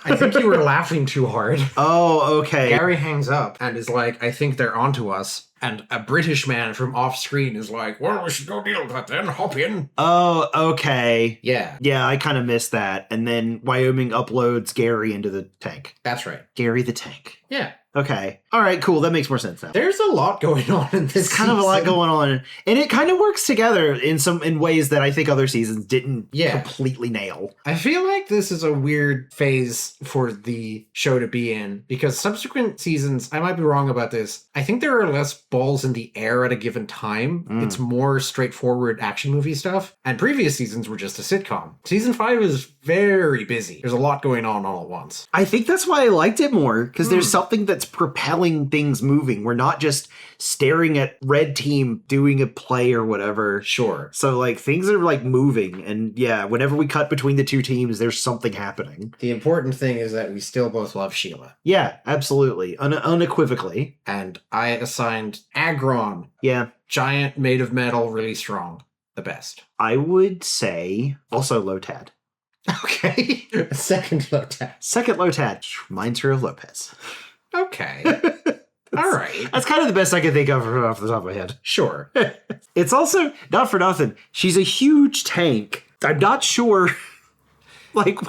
I think you were laughing too hard. Oh, okay. Gary hangs up and is like, I think they're onto us. And a British man from off screen is like, well, we should go deal with that then. Hop in. Oh, okay. Yeah. Yeah, I kind of missed that. And then Wyoming uploads Gary into the tank. That's right. Gary the tank. Yeah. Okay. All right, cool. That makes more sense now. There's a lot going on in this There's kind of a lot going on. And it kind of works together in ways that I think other seasons didn't completely nail. I feel like this is a weird phase for the show to be in because subsequent seasons, I might be wrong about this, I think there are less balls in the air at a given time. It's more straightforward action movie stuff. And previous seasons were just a sitcom. Season 5 is very busy. There's a lot going on all at once. I think that's why I liked it more, because there's something that's propelling things moving. We're not just staring at Red Team doing a play or whatever. Sure. So, like, things are, like, moving. And, yeah, whenever we cut between the two teams, there's something happening. The important thing is that we still both love Sheila. Yeah, absolutely. Unequivocally. And I assigned Agron. Yeah. Giant, made of metal, really strong. The best. I would say also Lotad. Okay. Second Lotad. Second Lotad. Reminds her of Lopez. Okay. All right. That's kind of the best I can think of off the top of my head. Sure. It's also, not for nothing, she's a huge tank. I'm not sure, like,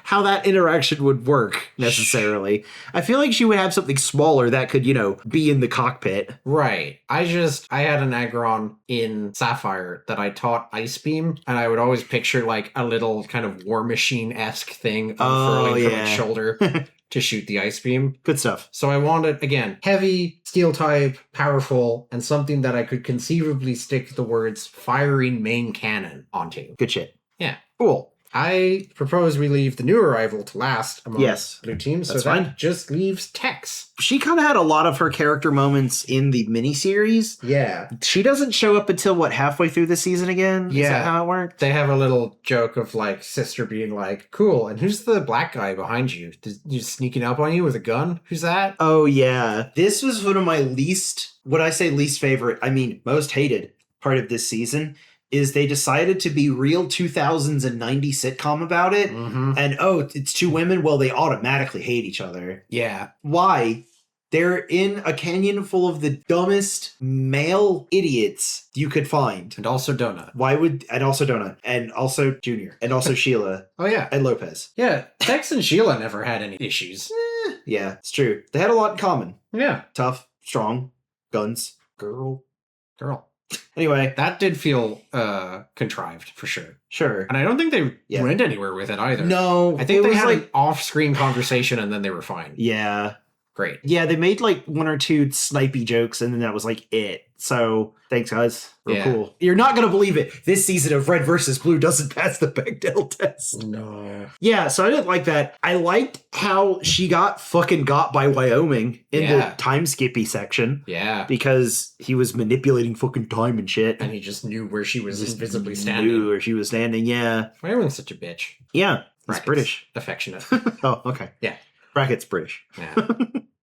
how that interaction would work, necessarily. I feel like she would have something smaller that could, be in the cockpit. Right. I had an Agron in Sapphire that I taught Ice Beam, and I would always picture, like, a little kind of War Machine-esque thing unfurling from its shoulder. To shoot the ice beam. Good stuff. So I wanted, again, heavy, steel type, powerful, and something that I could conceivably stick the words firing main cannon onto. Good shit. Yeah. Cool. I propose we leave the new arrival to last among Yes. blue teams, so That's that fine. just leaves Tex. She kind of had a lot of her character moments in the miniseries. Yeah. She doesn't show up until, what, halfway through the season again? Is Yeah. that how it worked? They have a little joke of, like, Sister being like, cool, and who's the black guy behind you? You sneaking up on you with a gun? Who's that? Oh, yeah. This was one of my when I say least favorite, I mean most hated part of this season, is they decided to be real 2000s and 90s sitcom about it. Mm-hmm. And, it's two women? Well, they automatically hate each other. Yeah. Why? They're in a canyon full of the dumbest male idiots you could find. And also Donut. And also Donut. And also Junior. And also Sheila. Oh, yeah. And Lopez. Yeah, Tex and Sheila never had any issues. Yeah, it's true. They had a lot in common. Yeah. Tough, strong, guns, Girl. Anyway, That did feel contrived, for sure. sure. And I don't think they Yeah. went anywhere with it either. No, I think it they was had like, an off-screen conversation and then they were fine. yeah. Great. Yeah, they made like one or two snipey jokes and then that was like it. So, thanks guys. Real Yeah. cool. You're not going to believe it. This season of Red versus Blue doesn't pass the Bechdel test. No. Yeah, so I didn't like that. I liked how she got fucking got by Wyoming in Yeah. the time skippy section Yeah. because he was manipulating fucking time and shit. And he just knew where she was Just invisibly knew standing. where she was standing, yeah. Wyoming's such a bitch. Yeah, he's Brackets. British. Affectionate. Oh, okay. Yeah. Brackets British. Yeah.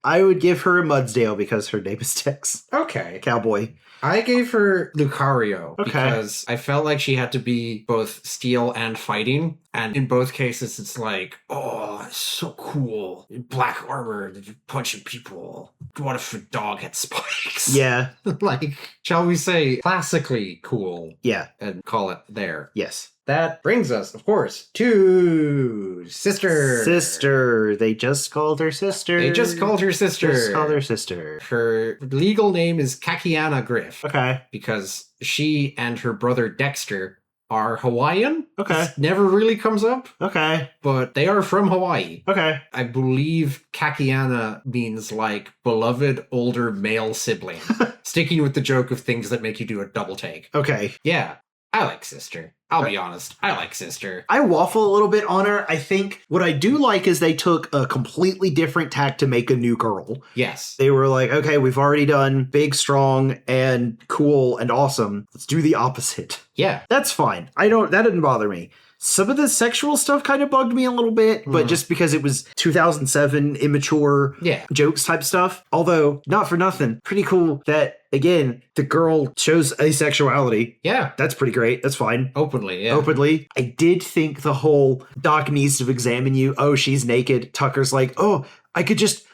I would give her a Mudsdale because her name is Tex. Okay. Cowboy. I gave her Lucario Okay. because I felt like she had to be both steel and fighting. And in both cases, it's like, oh, it's so cool. Black armor, punching people. What if a dog had spikes? Yeah. Like, shall we say, classically cool Yeah. and call it there. Yes. That brings us, of course, to Sister. Sister. They just called her sister. They just called her sister. Just called her sister. Her legal name is Kakiana Griff. Okay. Because she and her brother Dexter are Hawaiian. Okay. This never really comes up, Okay. but they are from Hawaii. Okay. I believe Kakiana means like beloved older male sibling. Sticking with the joke of things that make you do a double take. Okay. Yeah, I like Sister. I'll be honest. I like Sister. I waffle a little bit on her. I think what I do like is they took a completely different tack to make a new girl. Yes. They were like, okay, we've already done big, strong, and cool and awesome. Let's do the opposite. Yeah. That's fine. That didn't bother me. Some of the sexual stuff kind of bugged me a little bit, but just because it was 2007 immature jokes type stuff. Although, not for nothing, pretty cool that, again, the girl shows asexuality. Yeah. That's pretty great. That's fine. Openly, yeah. Openly. I did think the whole Doc needs to examine you. Oh, she's naked. Tucker's like, oh, I could just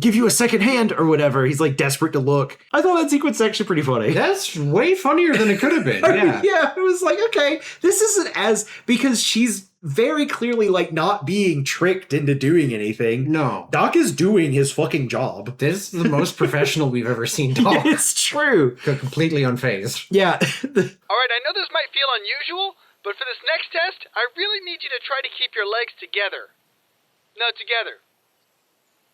give you a second hand or whatever. He's like desperate to look. I thought that sequence was actually pretty funny. That's way funnier than it could have been. Yeah. Yeah, it was like, okay, this isn't because she's very clearly like not being tricked into doing anything. No. Doc is doing his fucking job. This is the most professional we've ever seen Doc. It's true. Completely unfazed. Yeah. Alright, I know this might feel unusual, but for this next test, I really need you to try to keep your legs together. No, together.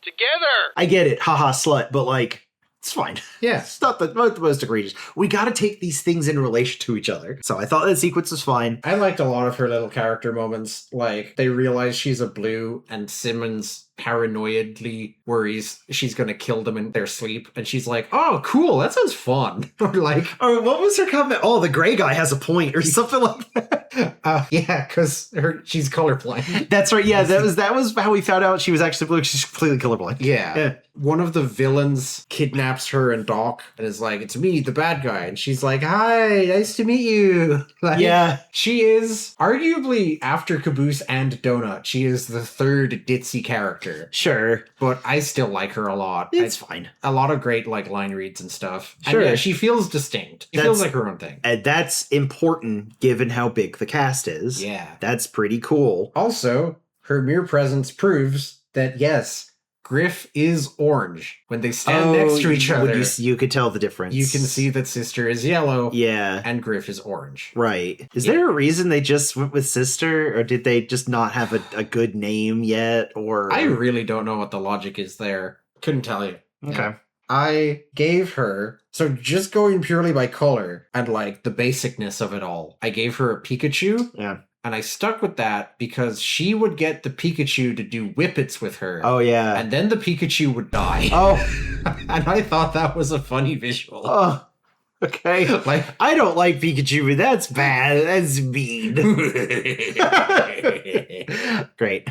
Together! I get it. Haha, slut. But like, it's fine. Yeah. It's not the most egregious. We got to take these things in relation to each other. So I thought that sequence was fine. I liked a lot of her little character moments. Like, they realize she's a blue, and Simmons paranoidly worries she's gonna kill them in their sleep. And she's like, oh, cool, that sounds fun. Or like... Or what was her comment? Oh, the gray guy has a point or something like that. Yeah, because she's colorblind. That's right. Yeah, that was how we found out she was actually blue. She's completely colorblind. Yeah. One of the villains kidnaps her and Doc and is like, it's me, the bad guy. And she's like, hi, nice to meet you. Like, yeah. She is arguably, after Caboose and Donut, she is the third ditzy character. Sure. But I still like her a lot. It's fine. A lot of great like line reads and stuff. Sure. And yeah, she feels distinct. It feels like her own thing. And that's important given how big the cast is. Yeah. That's pretty cool. Also, her mere presence proves that yes, Griff is orange. When they stand next to each other, you could tell the difference. you can see that Sister is yellow. Yeah. And Griff is orange. Right. Is there a reason they just went with Sister, or did they just not have a good name yet? Or I really don't know what the logic is there. Couldn't tell you. Okay. Yeah. I gave her, so just going purely by color and like the basicness of it all, I gave her a Pikachu. Yeah. And I stuck with that because she would get the Pikachu to do whippets with her. Oh, yeah. And then the Pikachu would die. Oh. And I thought that was a funny visual. Oh. Okay. Like, I don't like Pikachu, but that's bad. That's mean. Great.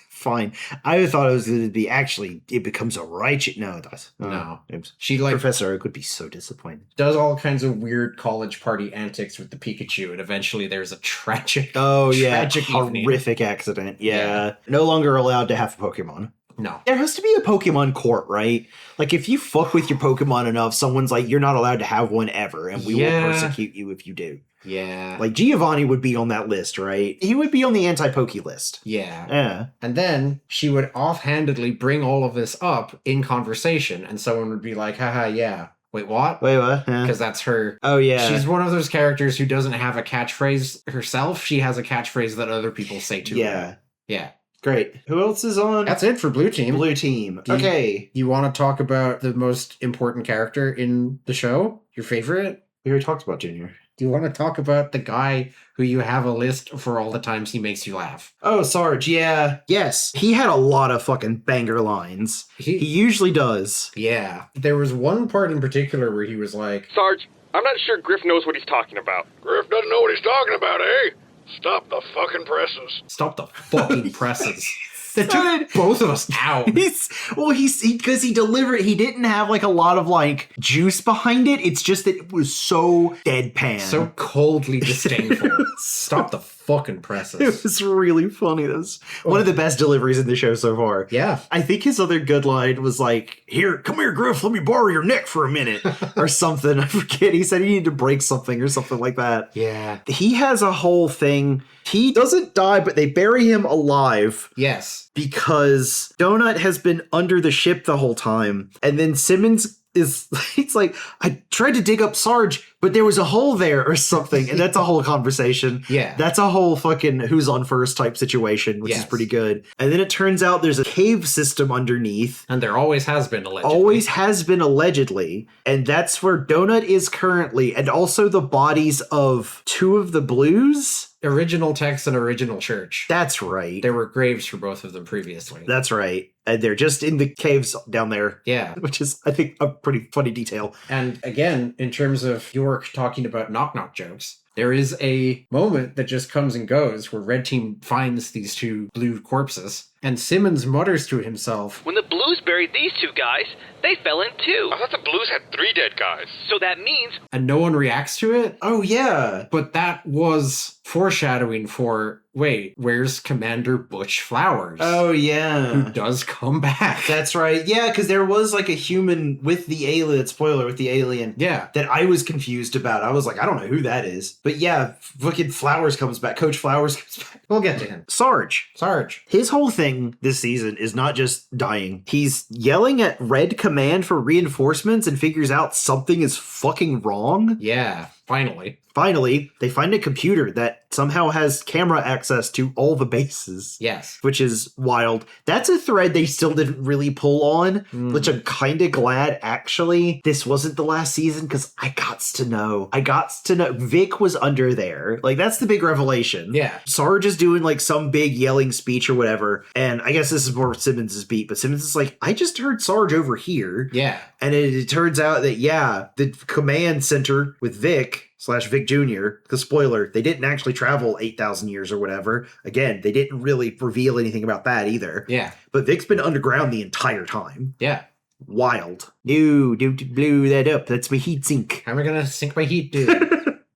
Fine. I thought it was going to be actually, it becomes a righteous. No, it does. No. Oops. She like Professor Oak would be so disappointed. does all kinds of weird college party antics with the Pikachu, and eventually there's a tragic, tragic evening. Horrific accident. Yeah. No longer allowed to have a Pokemon. No. There has to be a Pokemon court, right? Like, if you fuck with your Pokemon enough, someone's like, you're not allowed to have one ever, and we will persecute you if you do. Yeah. Like, Giovanni would be on that list, right? He would be on the anti-Poke list. Yeah. Yeah. And then she would offhandedly bring all of this up in conversation, and someone would be like, haha, yeah. Wait, what? Wait, what? Because that's her. Oh, yeah. She's one of those characters who doesn't have a catchphrase herself. She has a catchphrase that other people say to her. Yeah. Great. Who else is on? That's it for Blue Team. Blue Team. Do you- Okay. You want to talk about the most important character in the show? Your favorite? We already talked about Junior. Do you want to talk about the guy who you have a list for all the times he makes you laugh? Oh, Sarge, yeah. Yes. He had a lot of fucking banger lines. He usually does. Yeah. There was one part in particular where he was like, Sarge, I'm not sure Griff knows what he's talking about. Griff doesn't know what he's talking about, eh? Stop the fucking presses. stop the fucking presses. That took both of us out. Because he delivered, he didn't have like a lot of like juice behind it. It's just that it was so deadpan. So coldly disdainful. Stop the fucking presses. It was really funny. That was one of the best deliveries in the show so far. Yeah. I think his other good line was like, come here, Griff, let me borrow your neck for a minute. Or something. I forget. He said he needed to break something or something like that. Yeah. He has a whole thing. He doesn't die, but they bury him alive. Yes. Because Donut has been under the ship the whole time. And then Simmons it's like, I tried to dig up Sarge, but there was a hole there or something. And that's a whole conversation. Yeah. That's a whole fucking who's on first type situation, which is pretty good. And then it turns out there's a cave system underneath. And there always has been, allegedly. Always has been, allegedly. And that's where Donut is currently. And also the bodies of two of the Blues. Original Text and Original Church. That's right. There were graves for both of them previously. That's right. And they're just in the caves down there. Yeah. Which is, I think, a pretty funny detail. And again, in terms of York talking about knock-knock jokes, there is a moment that just comes and goes where Red Team finds these two blue corpses, and Simmons mutters to himself, When the Blues buried these two guys, they fell in too. I thought the Blues had 3 dead guys. So that means and no one reacts to it. Oh, yeah. But that was foreshadowing for, wait, where's Commander Butch Flowers? Oh, yeah. Who does come back. That's right. Yeah, because there was like a human with the alien, spoiler, with the alien. Yeah. That I was confused about. I was like, I don't know who that is. But yeah, fucking Flowers comes back. Coach Flowers comes back. We'll get to him. Sarge. His whole thing this season is not just dying. He's yelling at Red Command for reinforcements and figures out something is fucking wrong. Yeah, finally. Finally, they find a computer that somehow has camera access to all the bases. Yes. Which is wild. That's a thread they still didn't really pull on, which I'm kind of glad, actually, this wasn't the last season, because I gots to know. Vic was under there. Like, that's the big revelation. Yeah. Sarge is doing, like, some big yelling speech or whatever, and I guess this is more Simmons' beat, but Simmons is like, I just heard Sarge over here. Yeah. And it turns out that, yeah, the command center with Vic / Vic Jr., the spoiler, they didn't actually travel 8,000 years or whatever. Again, they didn't really reveal anything about that either. Yeah. But Vic's been underground the entire time. Yeah. Wild. No, don't blow that up. That's my heat sink. How am I going to sink my heat, dude?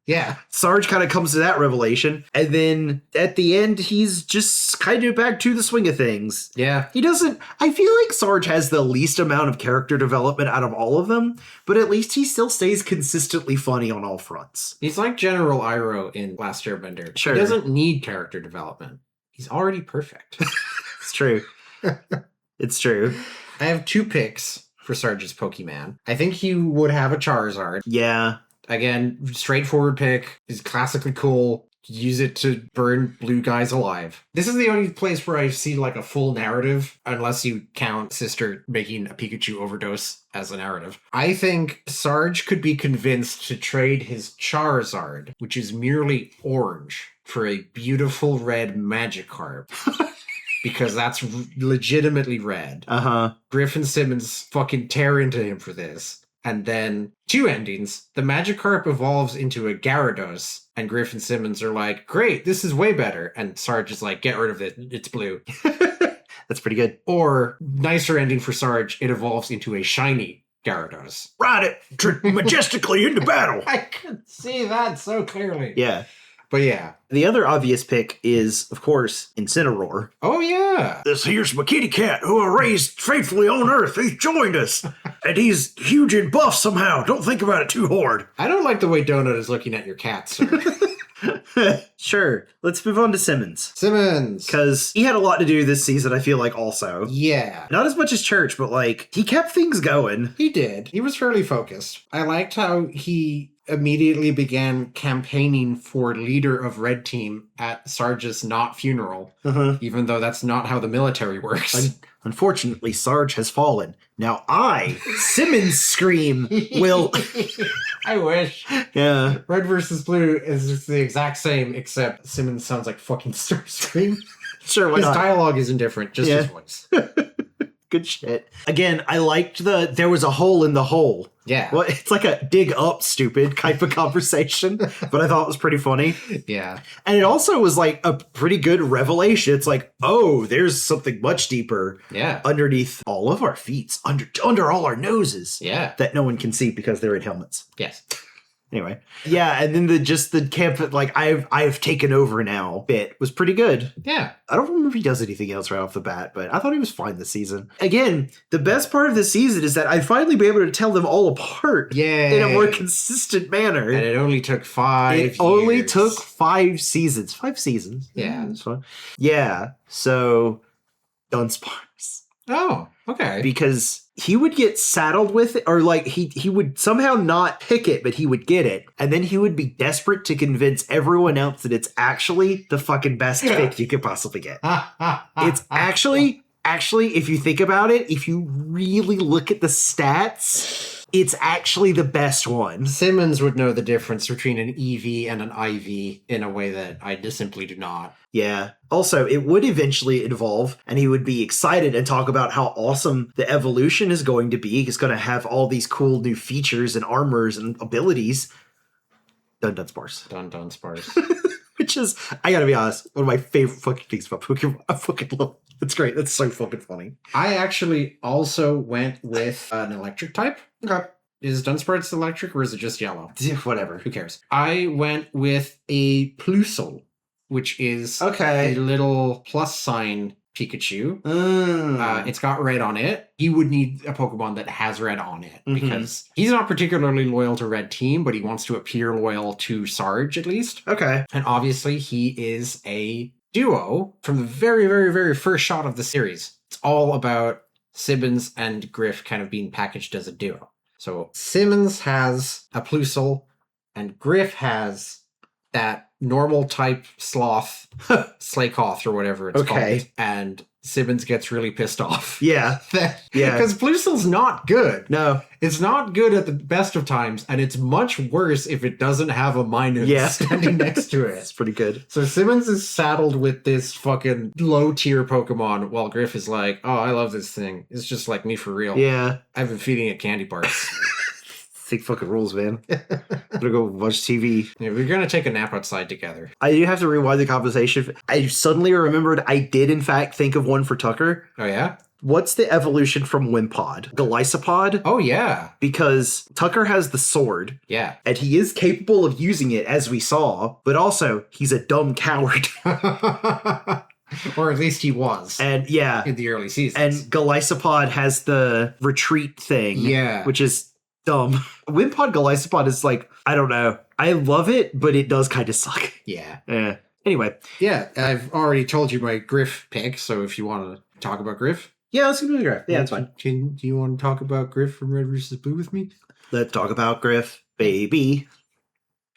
Yeah. Sarge kind of comes to that revelation. And then at the end, he's just kind of back to the swing of things. Yeah. He doesn't, I feel like Sarge has the least amount of character development out of all of them, but at least he still stays consistently funny on all fronts. He's like General Iroh in Last Airbender. Sure. He doesn't need character development. He's already perfect. It's true. It's true. I have 2 picks for Sarge's Pokemon. I think he would have a Charizard. Yeah. Again, straightforward pick. He's classically cool. use it to burn blue guys alive. This is the only place where I've seen like a full narrative, unless you count Sister making a Pikachu overdose as a narrative. I think Sarge could be convinced to trade his Charizard, which is merely orange, for a beautiful red Magikarp. Because that's legitimately red. Griff and Simmons fucking tear into him for this. And then, 2 endings, the Magikarp evolves into a Gyarados, and Griff and Simmons are like, great, this is way better. And Sarge is like, get rid of it, it's blue. That's pretty good. Or, nicer ending for Sarge, it evolves into a shiny Gyarados. Ride it majestically into battle. I could see that so clearly. Yeah. But yeah. The other obvious pick is, of course, Incineroar. Oh, yeah. This here's my kitty cat who I raised faithfully on Earth. He's joined us. And he's huge and buff somehow. Don't think about it too hard. I don't like the way Donut is looking at your cat, sir. Sure. Let's move on to Simmons. Simmons. Because he had a lot to do this season, I feel like, also. Yeah. Not as much as Church, but, like, he kept things going. He did. He was fairly focused. I liked how he immediately began campaigning for leader of Red Team at Sarge's not funeral, even though that's not how the military works. Unfortunately, Sarge has fallen. Now Simmons Scream, will... I wish. Yeah. Red versus Blue is the exact same, except Simmons sounds like fucking Starscream. Sure, why His not? dialogue isn't different, just his voice. Good shit. Again, I liked there was a hole in the hole. Yeah. Well, it's like a dig up, stupid type of conversation, but I thought it was pretty funny. Yeah. And it also was like a pretty good revelation. It's like, oh, there's something much deeper underneath all of our feet, under all our noses. Yeah. That no one can see because they're in helmets. Yes. Anyway, yeah, and then the camp that like I've taken over now bit was pretty good. Yeah, I don't remember if he does anything else right off the bat, but I thought he was fine this season. Again, the best part of this season is that I'd finally be able to tell them all apart in a more consistent manner. And it only took 5 years. It only took 5 seasons. 5 seasons. Yeah, that's fun. Yeah, so Dunsparce. Oh, okay. Because he would get saddled with it, or like he would somehow not pick it, but he would get it. And then he would be desperate to convince everyone else that it's actually the fucking best pick you could possibly get. It's actually, if you think about it, if you really look at the stats, it's actually the best one. Simmons would know the difference between an EV and an IV in a way that I just simply do not. Yeah. Also, it would eventually evolve, and he would be excited and talk about how awesome the evolution is going to be. It's going to have all these cool new features and armors and abilities. Dunsparce. Dunsparce. Which is, I gotta be honest, one of my favorite fucking things about Pokemon. I fucking love it. It's great. That's so fucking funny. I actually also went with an electric type. Okay. Is Dunsparce electric or is it just yellow? Whatever. Who cares? I went with a Plusle, which is a little plus sign Pikachu. It's got red on it. He would need a Pokemon that has red on it because he's not particularly loyal to Red Team, but he wants to appear loyal to Sarge at least. Okay. And obviously he is a duo from the very, very, very first shot of the series. It's all about Simmons and Griff kind of being packaged as a duo. So Simmons has a Plusle and Griff has that normal type sloth, Slakoth or whatever it's called. And Simmons gets really pissed off. Yeah. Because Plusle's not good. No. It's not good at the best of times, and it's much worse if it doesn't have a Minun standing next to it. It's pretty good. So Simmons is saddled with this fucking low-tier Pokemon, while Griff is like, oh, I love this thing. It's just like me for real. Yeah. I've been feeding it candy bars. Sick fucking rules, man. Gonna go watch TV. Yeah, we're gonna take a nap outside together. I do have to rewind the conversation. I suddenly remembered I did in fact think of one for Tucker. Oh yeah? What's the evolution from Wimpod? Golisopod? Oh yeah. Because Tucker has the sword. Yeah. And he is capable of using it, as we saw, but also he's a dumb coward. Or at least he was. And yeah. In the early seasons. And Golisopod has the retreat thing. Yeah. Which is dumb. Wimpod Golisopod is like, I don't know. I love it, but it does kind of suck. Yeah. Anyway. Yeah, I've already told you my Griff pick, so if you want to talk about Griff. Yeah, let's do the Griff. Yeah, that's fine. Do you want to talk about Griff from Red vs. Blue with me? Let's talk about Griff, baby.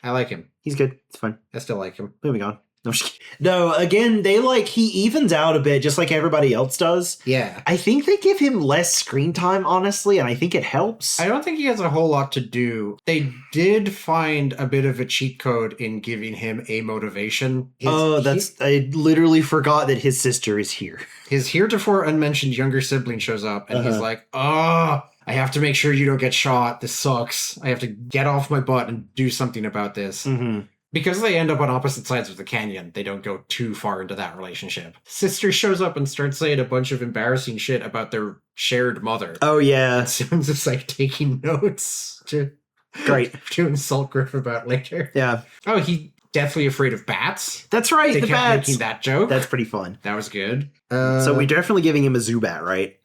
I like him. He's good. It's fine. I still like him. Moving on. No, I'm just kidding. No, again, he evens out a bit, just like everybody else does. Yeah. I think they give him less screen time, honestly, and I think it helps. I don't think he has a whole lot to do. They did find a bit of a cheat code in giving him a motivation. I literally forgot that his sister is here. His heretofore unmentioned younger sibling shows up, and he's like, I have to make sure you don't get shot. This sucks. I have to get off my butt and do something about this. Mm-hmm. Because they end up on opposite sides of the canyon, they don't go too far into that relationship. Sister shows up and starts saying a bunch of embarrassing shit about their shared mother. Oh, yeah. And Simmons is like taking notes to insult Griff about later. Yeah. Oh, he deathly afraid of bats. That's right, They the kept bats. making that joke. That's pretty fun. That was good. So we're definitely giving him a Zubat, right?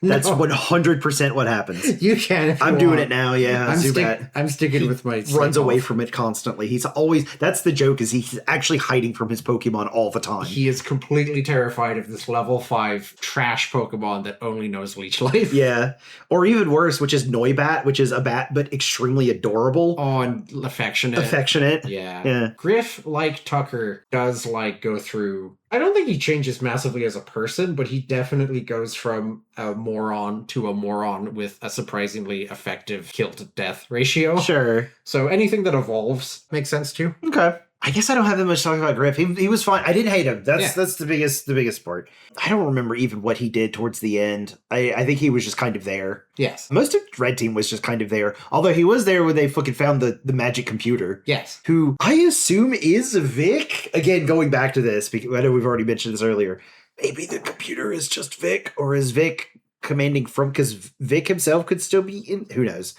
That's No. 100% what happens. You can. If you I'm doing want. it now, yeah. Zubat. I'm sticking with my Runs sleep away off. from it constantly. He's always, that's the joke, is he's actually hiding from his Pokemon all the time. He is completely terrified of this level 5 trash Pokemon that only knows Leech Life. Yeah. Or even worse, which is Noibat, which is a bat, but extremely adorable. Oh, and affectionate. Affectionate. Yeah. Yeah. Griff, like Tucker, does go through. I don't think he changes massively as a person, but he definitely goes from a moron to a moron with a surprisingly effective kill to death ratio. Sure. So anything that evolves makes sense too. Okay. I guess I don't have that much to talk about Griff. He was fine. I didn't hate him. That's the biggest part. I don't remember even what he did towards the end. I think he was just kind of there. Yes. Most of Red Team was just kind of there. Although he was there when they fucking found the magic computer. Yes. Who I assume is Vic. Again, going back to this, because I know we've already mentioned this earlier. Maybe the computer is just Vic, or is Vic commanding from, because Vic himself could still be in, who knows.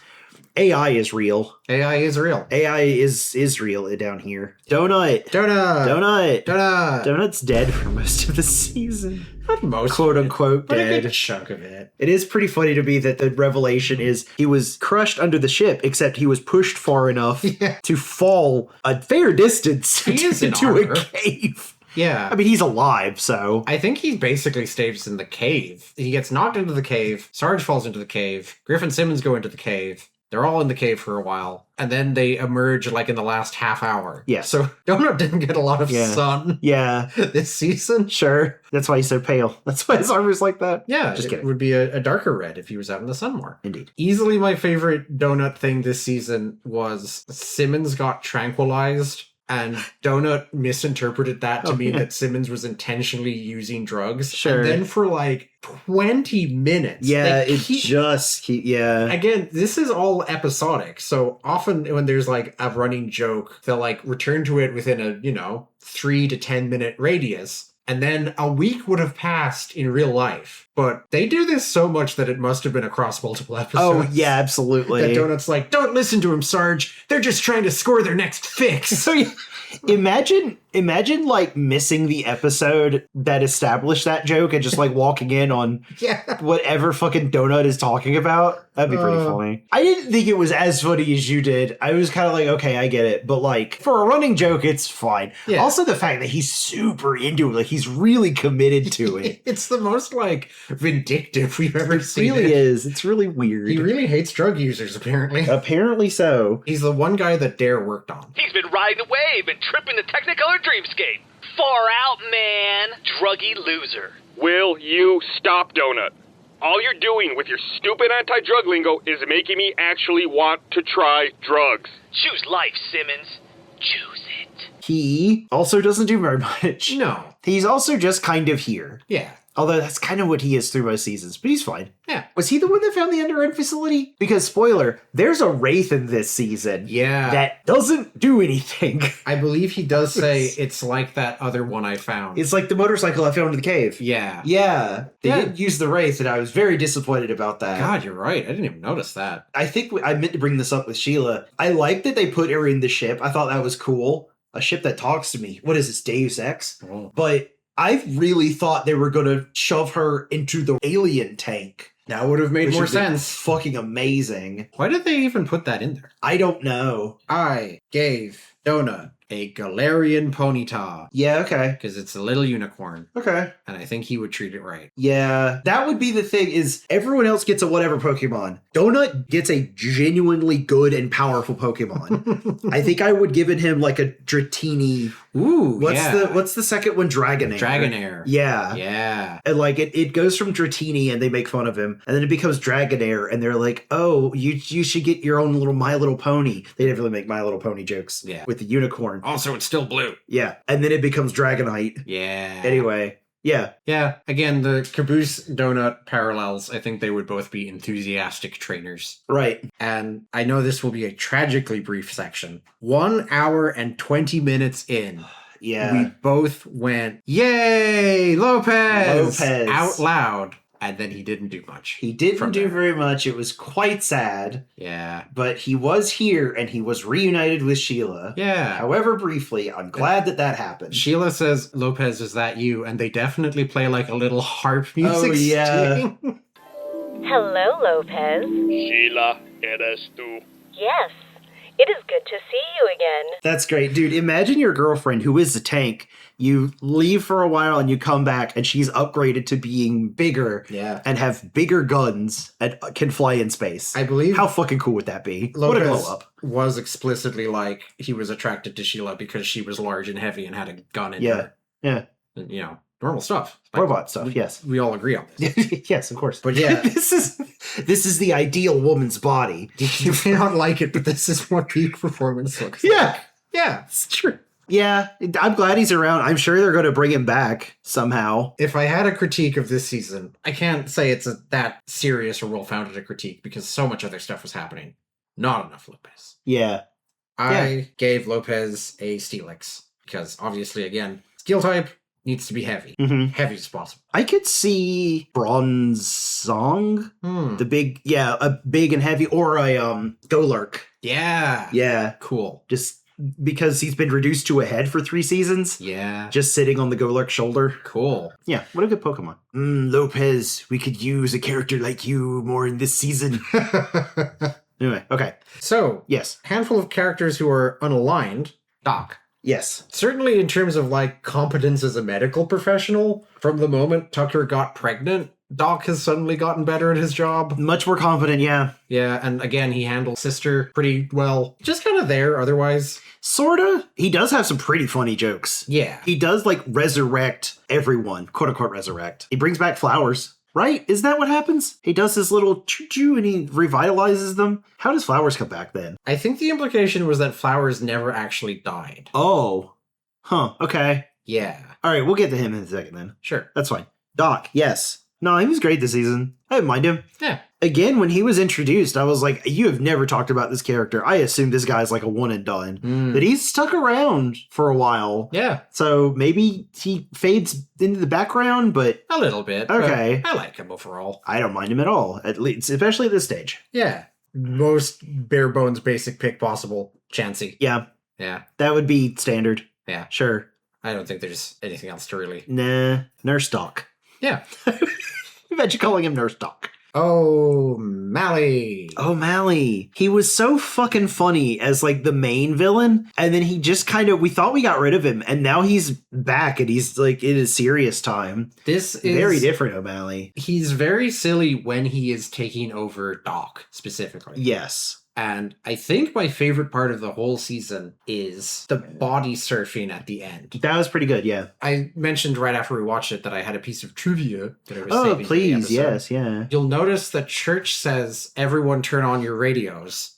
AI is real. AI is real. AI is real down here. Donut. Donut. Donut's dead for most of the season. Not most. Quote unquote But a dead. good chunk of it. It is pretty funny to me that the revelation is he was crushed under the ship, except he was pushed far enough to fall a fair distance He is in into armor. a cave. Yeah. I mean, he's alive, so. I think he basically stays in the cave. He gets knocked into the cave. Sarge falls into the cave. Griff and Simmons go into the cave. They're all in the cave for a while. And then they emerge in the last half hour. Yeah. So Donut didn't get a lot of sun Yeah, this season. sure. That's why he's so pale. That's why his armor's like that. Yeah, Just it kidding. would be a darker red if he was out in the sun more. Indeed. Easily my favorite Donut thing this season was Simmons got tranquilized. And Donut misinterpreted that to mean that Simmons was intentionally using drugs. Sure. And then for 20 minutes. Yeah, they it just yeah. Again, this is all episodic. So often when there's a running joke, they'll return to it within a, 3 to 10 minute radius. And then a week would have passed in real life. But they do this so much that it must have been across multiple episodes. Oh, yeah, absolutely. That Donut's don't listen to him, Sarge. They're just trying to score their next fix. So imagine missing the episode that established that joke and just walking in on whatever fucking Donut is talking about. That'd be pretty funny. I didn't think it was as funny as you did. I was kind of okay, I get it. But for a running joke, it's fine. Yeah. Also the fact that he's super into it, he's really committed to it. It's the most vindictive we've ever seen. It really is. It's really weird. He really hates drug users, apparently. Apparently so. He's the one guy that Dare worked on. He's been riding the wave and tripping the Technicolor Dreamscape. Far out, man. Druggy loser. Will you stop, Donut? All you're doing with your stupid anti-drug lingo is making me actually want to try drugs. Choose life, Simmons. Choose it. He also doesn't do very much. No. He's also just kind of here. Yeah. Although that's kind of what he is through most seasons, but he's fine. Yeah. Was he the one that found the underground facility? Because, spoiler, there's a Wraith in this season. Yeah. That doesn't do anything. I believe he does say it's like that other one I found. It's like the motorcycle I found in the cave. Yeah. Yeah. They Yeah. didn't use the Wraith, and I was very disappointed about that. God, you're right. I didn't even notice that. I think I meant to bring this up with Sheila. I like that they put her in the ship. I thought that was cool. A ship that talks to me. What is this, Deus Ex? Oh. But I really thought they were going to shove her into the alien tank. That would have made Which more would be sense. Fucking amazing. Why did they even put that in there? I don't know. I gave Donut a Galarian Ponyta. Yeah, okay. Because it's a little unicorn. Okay. And I think he would treat it right. Yeah, that would be the thing is everyone else gets a whatever Pokemon. Donut gets a genuinely good and powerful Pokemon. I think I would give it him like a Dratini. Ooh, What's the second one? Dragonair. Dragonair. Yeah. Yeah. And like it goes from Dratini and they make fun of him, and then it becomes Dragonair, and they're like, oh, you should get your own little My Little Pony. They didn't really make My Little Pony jokes. Yeah. With the unicorn. Also, it's still blue. Yeah. And then it becomes Dragonite. Yeah. Anyway. Yeah. Yeah. Again, the Caboose Donut parallels, I think they would both be enthusiastic trainers. Right. And I know this will be a tragically brief section. 1 hour and 20 minutes in. Yeah. We both went, yay, Lopez! Lopez. Out loud. And then he didn't do much. He didn't from do there. very much. It was quite sad. Yeah. But he was here and he was reunited with Sheila. Yeah. However briefly. I'm glad that happened. Sheila says, Lopez, is that you? And they definitely play like a little harp music. Oh, yeah. sting. Hello, Lopez. Sheila, eres tú. Yes, it is good to see you again. That's great. Dude, imagine your girlfriend who is a tank. You leave for a while and you come back and she's upgraded to being bigger Yeah. and have bigger guns and can fly in space. I believe How fucking cool would that be? Lopez What a glow up. was explicitly like he was attracted to Sheila because she was large and heavy and had a gun in Yeah. her. Yeah. And, you know, normal stuff. Like, Robot stuff, yes. We all agree on this. Yes, of course. But yeah. this is the ideal woman's body. You may not like it, but this is what peak performance looks Yeah. like. Yeah, it's true. Yeah, I'm glad he's around. I'm sure they're going to bring him back somehow. If I had a critique of this season, I can't say it's that serious or well-founded a critique because so much other stuff was happening. Not enough Lopez. Yeah. I gave Lopez a Steelix because obviously, again, skill type needs to be heavy. Mm-hmm. Heavy as possible. I could see Bronzong, the big, a big and heavy, or a Golurk. Yeah. Yeah, Cool. just because he's been reduced to a head for 3 seasons. Yeah. Just sitting on the Golurk shoulder. Cool. Yeah, what a good Pokemon. Lopez, we could use a character like you more in this season. Anyway, okay. So, Yes. handful of characters who are unaligned. Doc. Yes. Certainly in terms of like competence as a medical professional, from the moment Tucker got pregnant, Doc has suddenly gotten better at his job. Much more confident, yeah. Yeah, and again, he handles Sister pretty well. Just kind of there otherwise. Sorta. He does have some pretty funny jokes. Yeah. He does, like, resurrect everyone. Quote-unquote resurrect. He brings back flowers. Right? Isn't that what happens? He does his little choo-choo and he revitalizes them. How does flowers come back then? I think the implication was that Flowers never actually died. Oh. Huh. Okay. Yeah. All right, we'll get to him in a second then. Sure. That's fine. Doc, yes. No, he was great this season. I didn't mind him. Yeah. Again, when he was introduced, I was like, you have never talked about this character. I assume this guy's like a one and done. But he's stuck around for a while. Yeah. So maybe he fades into the background, but A little bit. but Okay. I like him overall. I don't mind him at all. At least, especially at this stage. Yeah. Most bare bones basic pick possible. Chansey. Yeah, Yeah. that would be standard. Yeah. Sure. I don't think there's anything else to really. Nah, Nurse Doc. Yeah. Imagine calling him Nurse Doc. Oh, Mally. Oh, Mally. He was so fucking funny as like the main villain. And then he just kind of, we thought we got rid of him. And now he's back and he's like in a serious time. This is Very different, O'Malley. He's very silly when he is taking over Doc specifically. Yes. And I think my favorite part of the whole season is the body surfing at the end. That was pretty good, yeah. I mentioned right after we watched it that I had a piece of trivia that I was Oh, saving for the please, episode. yes, yeah. You'll notice that Church says, everyone turn on your radios.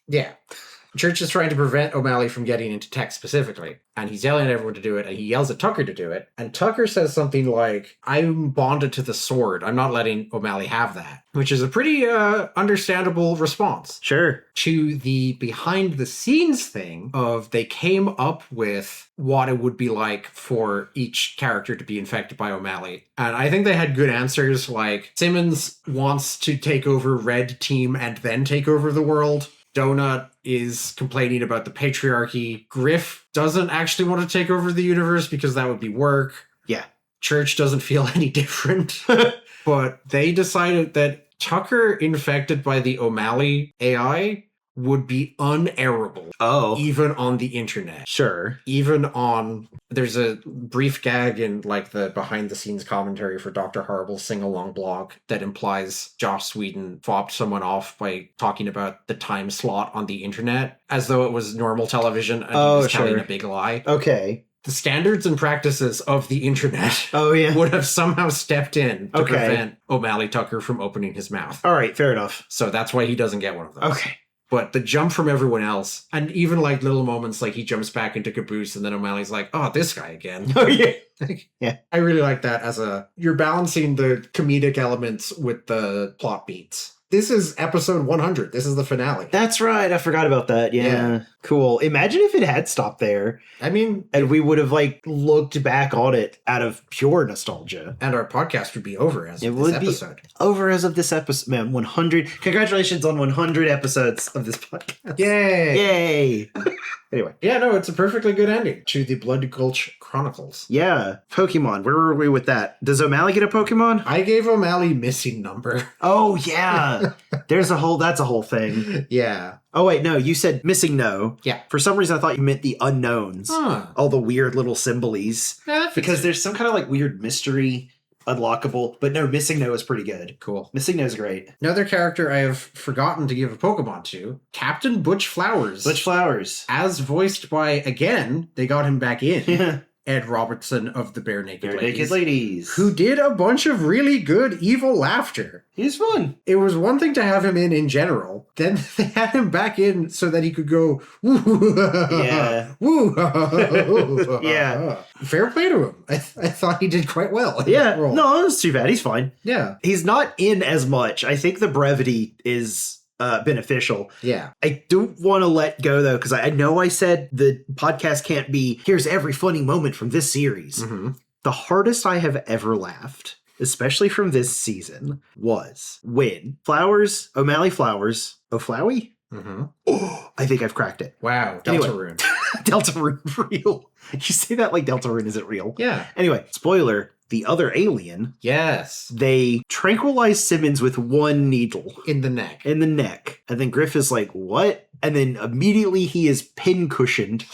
Yeah. Church is trying to prevent O'Malley from getting into tech specifically, and he's yelling at everyone to do it, and he yells at Tucker to do it, and Tucker says something like, I'm bonded to the sword, I'm not letting O'Malley have that, which is a pretty understandable response Sure. to the behind-the-scenes thing of they came up with what it would be like for each character to be infected by O'Malley. And I think they had good answers, like Simmons wants to take over Red Team and then take over the world. Donut is complaining about the patriarchy. Griff doesn't actually want to take over the universe because that would be work. Yeah. Church doesn't feel any different. But they decided that Tucker infected by the O'Malley AI would be unairable. Oh. Even on the internet. Sure. Even on... There's a brief gag in, like, the behind-the-scenes commentary for Dr. Horrible's sing-along blog that implies Joss Whedon fobbed someone off by talking about the time slot on the internet as though it was normal television and he was telling a big lie. Okay. The standards and practices of the internet would have somehow stepped in to prevent O'Malley Tucker from opening his mouth. All right, fair enough. So that's why he doesn't get one of those. Okay. But the jump from everyone else, and even like little moments like he jumps back into Caboose and then O'Malley's like, oh, this guy again. Oh, yeah. Yeah. I really like that as you're balancing the comedic elements with the plot beats. This is episode 100. This is the finale. That's right. I forgot about that. Yeah. Cool. Imagine if it had stopped there. I mean... And we would have, like, looked back on it out of pure nostalgia. And our podcast would be over as of this episode. Over as of this episode. Man, 100. Congratulations on 100 episodes of this podcast. Yay! Yay! Anyway. Yeah, no, it's a perfectly good ending to the Blood Gulch Chronicles. Yeah. Pokemon. Where were we with that? Does O'Malley get a Pokemon? I gave O'Malley missing number. Oh, yeah. That's a whole thing. Yeah. Oh, wait, no, you said missing no. Yeah. For some reason, I thought you meant the unknowns. Huh. All the weird little symbols. Yeah, because there's some kind of like weird mystery unlockable. But no, missing no is pretty good. Cool. Missing no is great. Another character I have forgotten to give a Pokemon to, Captain Butch Flowers. Butch Flowers. As voiced by, again, they got him back in. Ed Robertson of the Bare Naked Ladies. Who did a bunch of really good evil laughter. He's fun. It was one thing to have him in general. Then they had him back in so that he could go, woo, yeah. Woo, yeah. Fair play to him. I thought he did quite well. Yeah. No, that's too bad. He's fine. Yeah. He's not in as much. I think the brevity is beneficial. Yeah. I don't want to let go though, because I know I said the podcast can't be, here's every funny moment from this series. Mm-hmm. The hardest I have ever laughed, especially from this season, was when O'Malley Flowers, O'Flowy? Mm-hmm. Oh, I think I've cracked it. Wow. Deltarune. Deltarune real. You say that like Deltarune isn't real. Yeah. Anyway, spoiler. The other alien. Yes. They tranquilize Simmons with one needle. In the neck. And then Griff is like, what? And then immediately he is pincushioned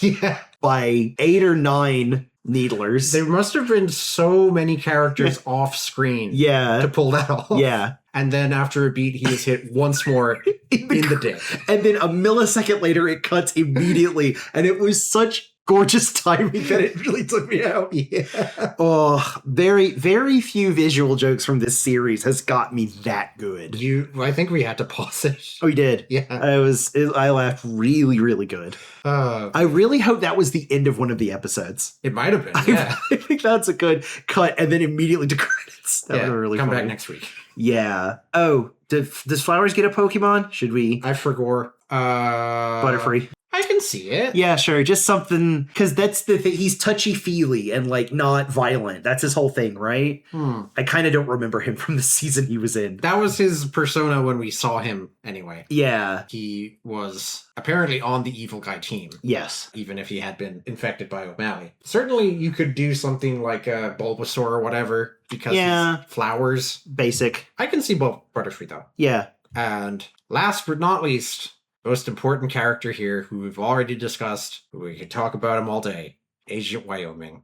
by 8 or 9 needlers. There must have been so many characters off screen to pull that off. Yeah. And then after a beat, he is hit once more in the dick. And then a millisecond later, it cuts immediately. And it was such gorgeous timing that it really took me out. Yeah. Oh, very, very few visual jokes from this series has got me that good. I think we had to pause it. Oh, you did? Yeah. I laughed really, really good. I really hope that was the end of one of the episodes. It might have been, yeah. I think that's a good cut, and then immediately to credits. That would really come funny. back next week. Yeah. Oh, does Flowers get a Pokemon? Should we? I forgot. Butterfree. I can see it. Yeah, sure. Just something, because that's the thing. He's touchy-feely and, like, not violent. That's his whole thing, right? I kind of don't remember him from the season he was in. That was his persona when we saw him, anyway. Yeah. He was apparently on the evil guy team. Yes. Even if he had been infected by O'Malley. Certainly, you could do something like a Bulbasaur or whatever, because it's Flowers. Basic. I can see Butterfree, though. Yeah. And last but not least, most important character here, who we've already discussed, who we could talk about him all day, Agent Wyoming.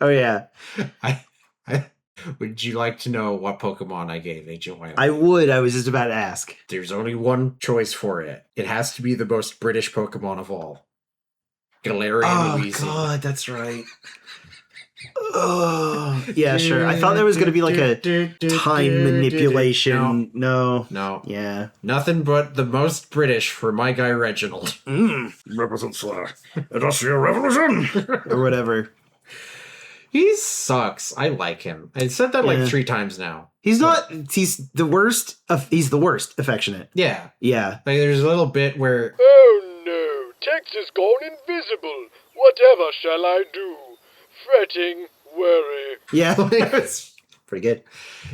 Oh, yeah. Would you like to know what Pokemon I gave Agent Wyoming? I would. I was just about to ask. There's only one choice for it. It has to be the most British Pokemon of all. Galarian Weezy. Oh, God, that's right. Oh, yeah, sure. I thought there was going to be like a time manipulation. No. Yeah. Nothing but the most British for my guy Reginald. Represents the Industrial Revolution. Or whatever. He sucks. I like him. I said that like 3 times now. He's the worst. He's the worst affectionate. Yeah. Yeah. Like there's a little bit where... Oh no, Tex is gone invisible. Whatever shall I do? Fretting, worry. Yeah, that's pretty good.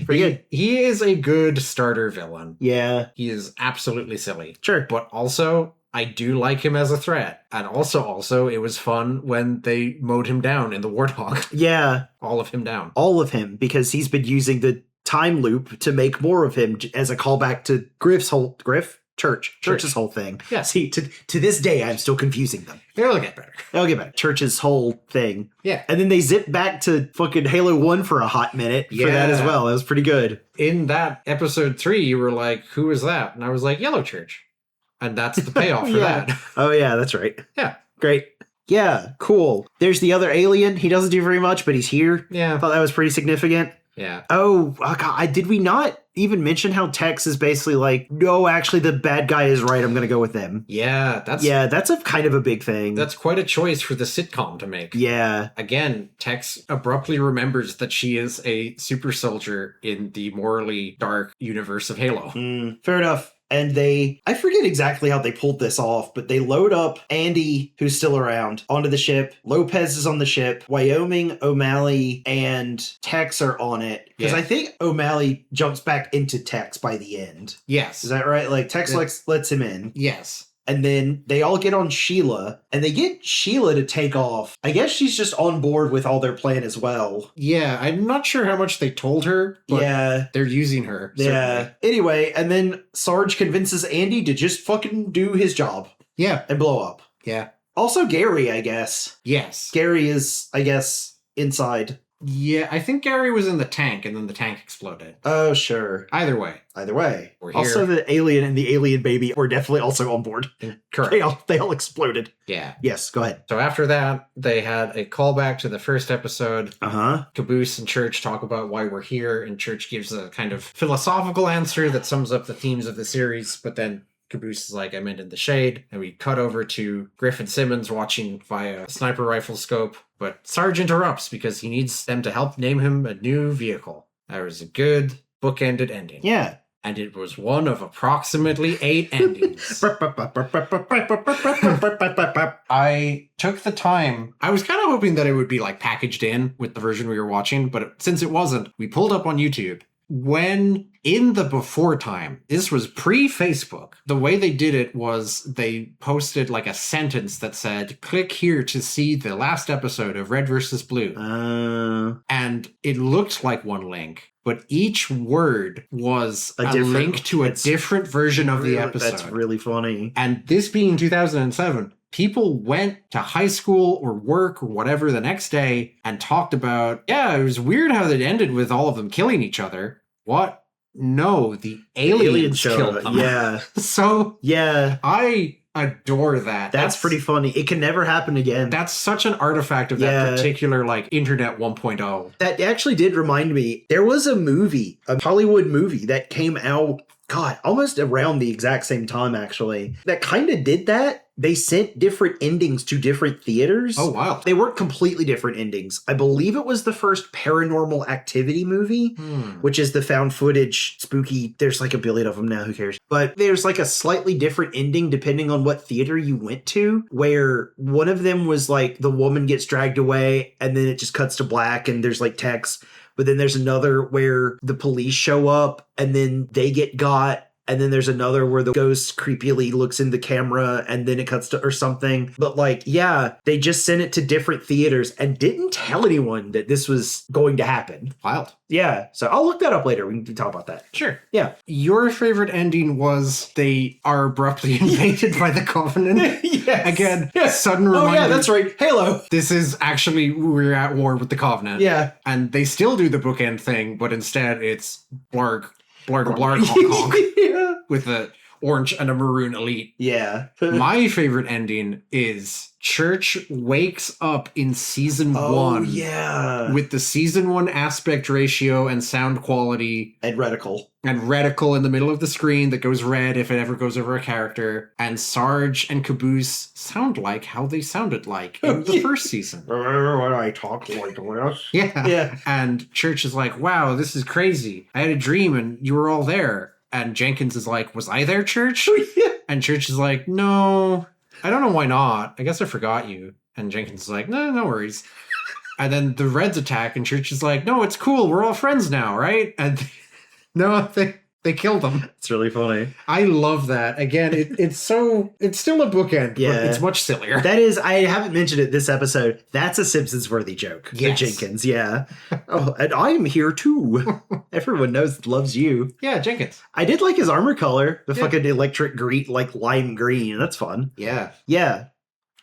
Pretty good. He is a good starter villain. Yeah. He is absolutely silly. Sure. But also, I do like him as a threat. And also, it was fun when they mowed him down in the Warthog. Yeah. All of him down. All of him, because he's been using the time loop to make more of him as a callback to Griff's whole... Griff? Church's whole thing. Yeah. See, to this day, I'm still confusing them. It'll get better. They'll get back. Church's whole thing. Yeah. And then they zip back to fucking Halo 1 for a hot minute for that as well. That was pretty good. In that episode 3, you were like, who is that? And I was like, Yellow Church. And that's the payoff for that. Oh, yeah, that's right. Yeah. Great. Yeah, cool. There's the other alien. He doesn't do very much, but he's here. Yeah. I thought that was pretty significant. Yeah. Oh, God, did we not even mention how Tex is basically like, no, actually, the bad guy is right. I'm going to go with them. Yeah, that's a kind of a big thing. That's quite a choice for the sitcom to make. Yeah. Again, Tex abruptly remembers that she is a super soldier in the morally dark universe of Halo. Fair enough. And I forget exactly how they pulled this off, but they load up Andy, who's still around, onto the ship. Lopez is on the ship. Wyoming, O'Malley, and Tex are on it. Because I think O'Malley jumps back into Tex by the end. Yes. Is that right? Like, Tex lets him in. Yes. And then they all get on Sheila, and they get Sheila to take off. I guess she's just on board with all their plan as well. Yeah, I'm not sure how much they told her, but they're using her. Yeah. Certainly. Anyway, and then Sarge convinces Andy to just fucking do his job. Yeah. And blow up. Yeah. Also Gary, I guess. Yes. Gary is, I guess, inside. Yeah, I think Gary was in the tank, and then the tank exploded. Oh, sure. Either way. We're here. Also, the alien and the alien baby were definitely also on board. Correct. They all exploded. Yeah. Yes, go ahead. So after that, they had a callback to the first episode. Uh-huh. Caboose and Church talk about why we're here, and Church gives a kind of philosophical answer that sums up the themes of the series, but then Caboose is like, I'm in the shade, and we cut over to Griffin Simmons watching via sniper rifle scope, but Sarge interrupts because he needs them to help name him a new vehicle. That was a good bookended ending. Yeah. And it was one of approximately 8 endings. I took the time. I was kind of hoping that it would be like packaged in with the version we were watching, but since it wasn't, we pulled up on YouTube. When in the before time, this was pre-Facebook, the way they did it was they posted like a sentence that said, click here to see the last episode of Red vs. Blue. And it looked like one link, but each word was a link to a different version of the episode. That's really funny. And this being 2007, people went to high school or work or whatever the next day and talked about, yeah, it was weird how it ended with all of them killing each other. What? No, the aliens killed them. Yeah. So, yeah, I adore that. That's pretty funny. It can never happen again. That's such an artifact of that particular, like, Internet 1.0. That actually did remind me, there was a Hollywood movie that came out, God, almost around the exact same time, actually, that kind of did that. They sent different endings to different theaters. Oh, wow. They weren't completely different endings. I believe it was the first Paranormal Activity movie, which is the found footage, spooky. There's like a billion of them now, who cares? But there's like a slightly different ending depending on what theater you went to, where one of them was like the woman gets dragged away and then it just cuts to black and there's like text. But then there's another where the police show up and then they get got. And then there's another where the ghost creepily looks in the camera and then it cuts to or something. But like, yeah, they just sent it to different theaters and didn't tell anyone that this was going to happen. Wild. Yeah. So I'll look that up later. We can talk about that. Sure. Yeah. Your favorite ending was they are abruptly invaded by the Covenant. Yes. Again, sudden reminder. Oh, yeah, that's right. Halo. This is actually, we're at war with the Covenant. Yeah. And they still do the bookend thing, but instead it's blarg, honk, honk. Yeah. With a orange and a maroon elite. Yeah. My favorite ending is Church wakes up in season 1. Yeah. With the season 1 aspect ratio and sound quality. And reticle. And reticle in the middle of the screen that goes red if it ever goes over a character. And Sarge and Caboose sound like how they sounded like in the first season. When I talk like this. Yeah. Yeah. And Church is like, wow, this is crazy. I had a dream and you were all there. And Jenkins is like, was I there, Church? Yeah. And Church is like, no, I don't know why not. I guess I forgot you. And Jenkins is like, no worries. And then the Reds attack and Church is like, no, it's cool. We're all friends now, right? And They killed him. It's really funny. I love that. Again, it's still a bookend, Yeah. but it's much sillier. That is, I haven't mentioned it this episode. That's a Simpsons-worthy joke. Yes. The Jenkins, yeah. Oh, and I'm here too. Everyone loves you. Yeah, Jenkins. I did like his armor color. The Yeah. fucking electric green, like lime green. That's fun. Yeah. Yeah.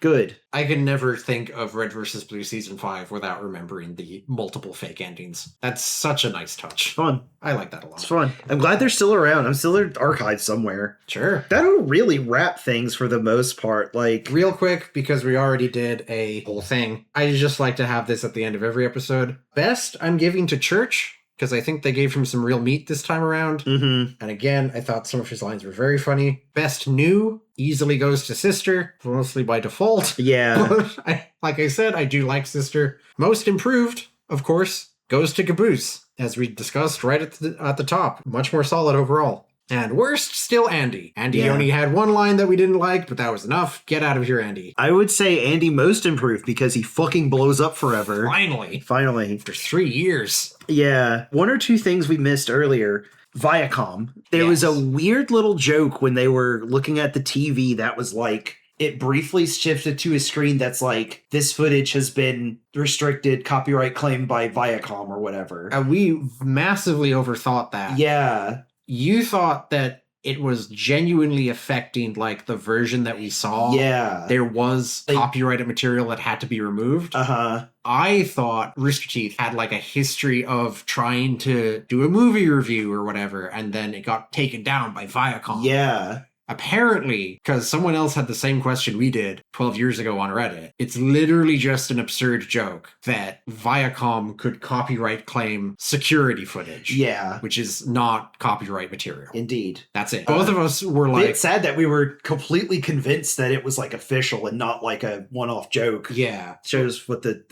Good. I can never think of Red vs. Blue Season 5 without remembering the multiple fake endings. That's such a nice touch. Fun. I like that a lot. It's fun. I'm glad they're still around. I'm still archived somewhere. Sure. That'll really wrap things for the most part. Like, Real quick, because we already did a whole thing, I just like to have this at the end of every episode. Best I'm giving to Church, because I think they gave him some real meat this time around. mm-hmm. And again, I thought some of his lines were very funny. Best new easily goes to Sister, mostly by default. Yeah. But like I said, I do like Sister. Most improved, of course, goes to Caboose, as we discussed right at the top. Much more solid overall. And worst, still Andy. Andy Yeah. only had one line that we didn't like, but that was enough. Get out of here, Andy. I would say Andy most improved because he fucking blows up forever. Finally. Finally. After 3 years. Yeah. One or two things we missed earlier. Viacom. There was a Yes. weird little joke when they were looking at the TV that was like, it briefly shifted to a screen that's like, this footage has been restricted, copyright claimed by Viacom or whatever. And we massively overthought that. Yeah. You thought that it was genuinely affecting, like, the version that we saw. Yeah. There was Like- copyrighted material that had to be removed. Uh-huh. I thought Rooster Teeth had, like, a history of trying to do a movie review or whatever, and then it got taken down by Viacom. Yeah. Apparently, because someone else had the same question we did 12 years ago on Reddit, it's literally just an absurd joke that Viacom could copyright claim security footage. Yeah. Which is not copyright material. Indeed. That's it. Both of us were like, It's sad that we were completely convinced that it was like official and not like a one-off joke. yeah. Shows what the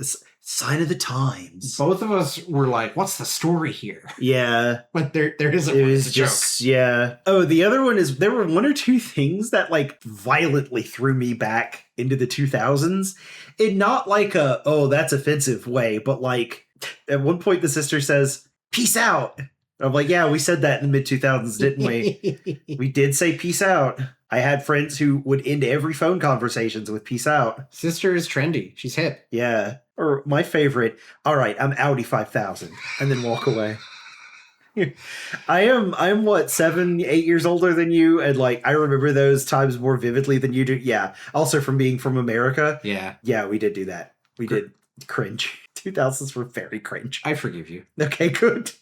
sign of the times. Both of us were like, what's the story here? Yeah. But there isn't It one. was It's a joke. just, yeah. Oh, the other one is there were one or two things that like violently threw me back into the 2000s. In not like a, oh, that's offensive way, but like at one point the sister says, peace out. I'm like, yeah, we said that in the mid 2000s, didn't we? We did say peace out. I had friends who would end every phone conversations with peace out. Sister is trendy. She's hip. Yeah. Or my favorite, all right, I'm Audi 5000, and then walk away. I'm what, 7, 8 years older than you, and like I remember those times more vividly than you do. Yeah. Also from being from America. Yeah. Yeah, we did do that. We did cringe. 2000s were very cringe. I forgive you. Okay, good.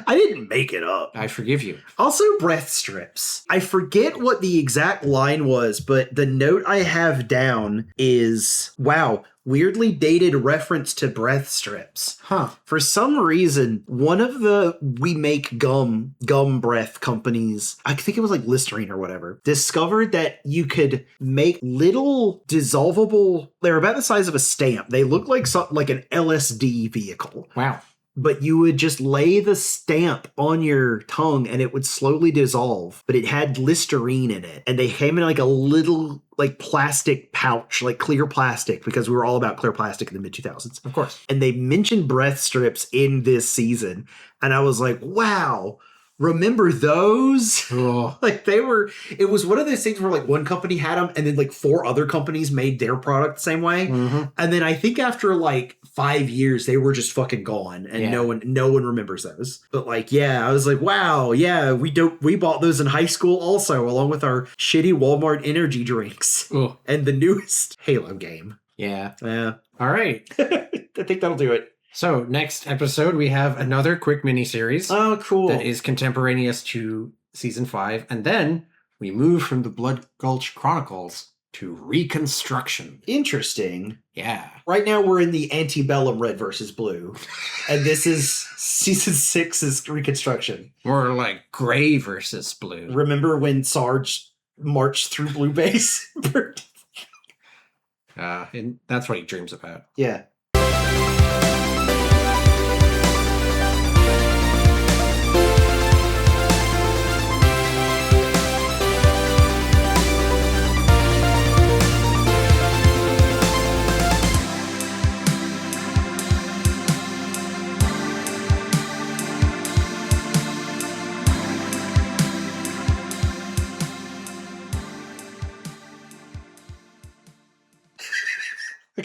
I didn't make it up. I forgive you. Also, breath strips. I forget what the exact line was, but the note I have down is, wow, weirdly dated reference to breath strips. Huh. For some reason, one of the we make gum breath companies, I think it was like Listerine or whatever, discovered that you could make little dissolvable, they're about the size of a stamp. They look like like an LSD vehicle. Wow. But you would just lay the stamp on your tongue and it would slowly dissolve. But it had Listerine in it. And they came in like a little like plastic pouch, like clear plastic, because we were all about clear plastic in the mid 2000s. Of course. And they mentioned breath strips in this season. And I was like, wow, remember those? Oh. Like it was one of those things where like one company had them and then like 4 other companies made their product the same way. Mm-hmm. And then I think after like 5 years, they were just fucking gone and Yeah. no one remembers those. But like, yeah, I was like, wow, yeah, we bought those in high school also, along with our shitty Walmart energy drinks Oh. and the newest Halo game. Yeah. Yeah. All right. I think that'll do it. So next episode, we have another quick miniseries Oh, cool. that is contemporaneous to season 5. And then we move from the Blood Gulch Chronicles to Reconstruction. Interesting. Yeah. Right now we're in the antebellum Red versus Blue, and this is season 6's Reconstruction. More like Gray versus Blue. Remember when Sarge marched through Blue Base? And that's what he dreams about. Yeah.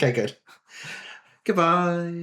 Okay, good. Goodbye.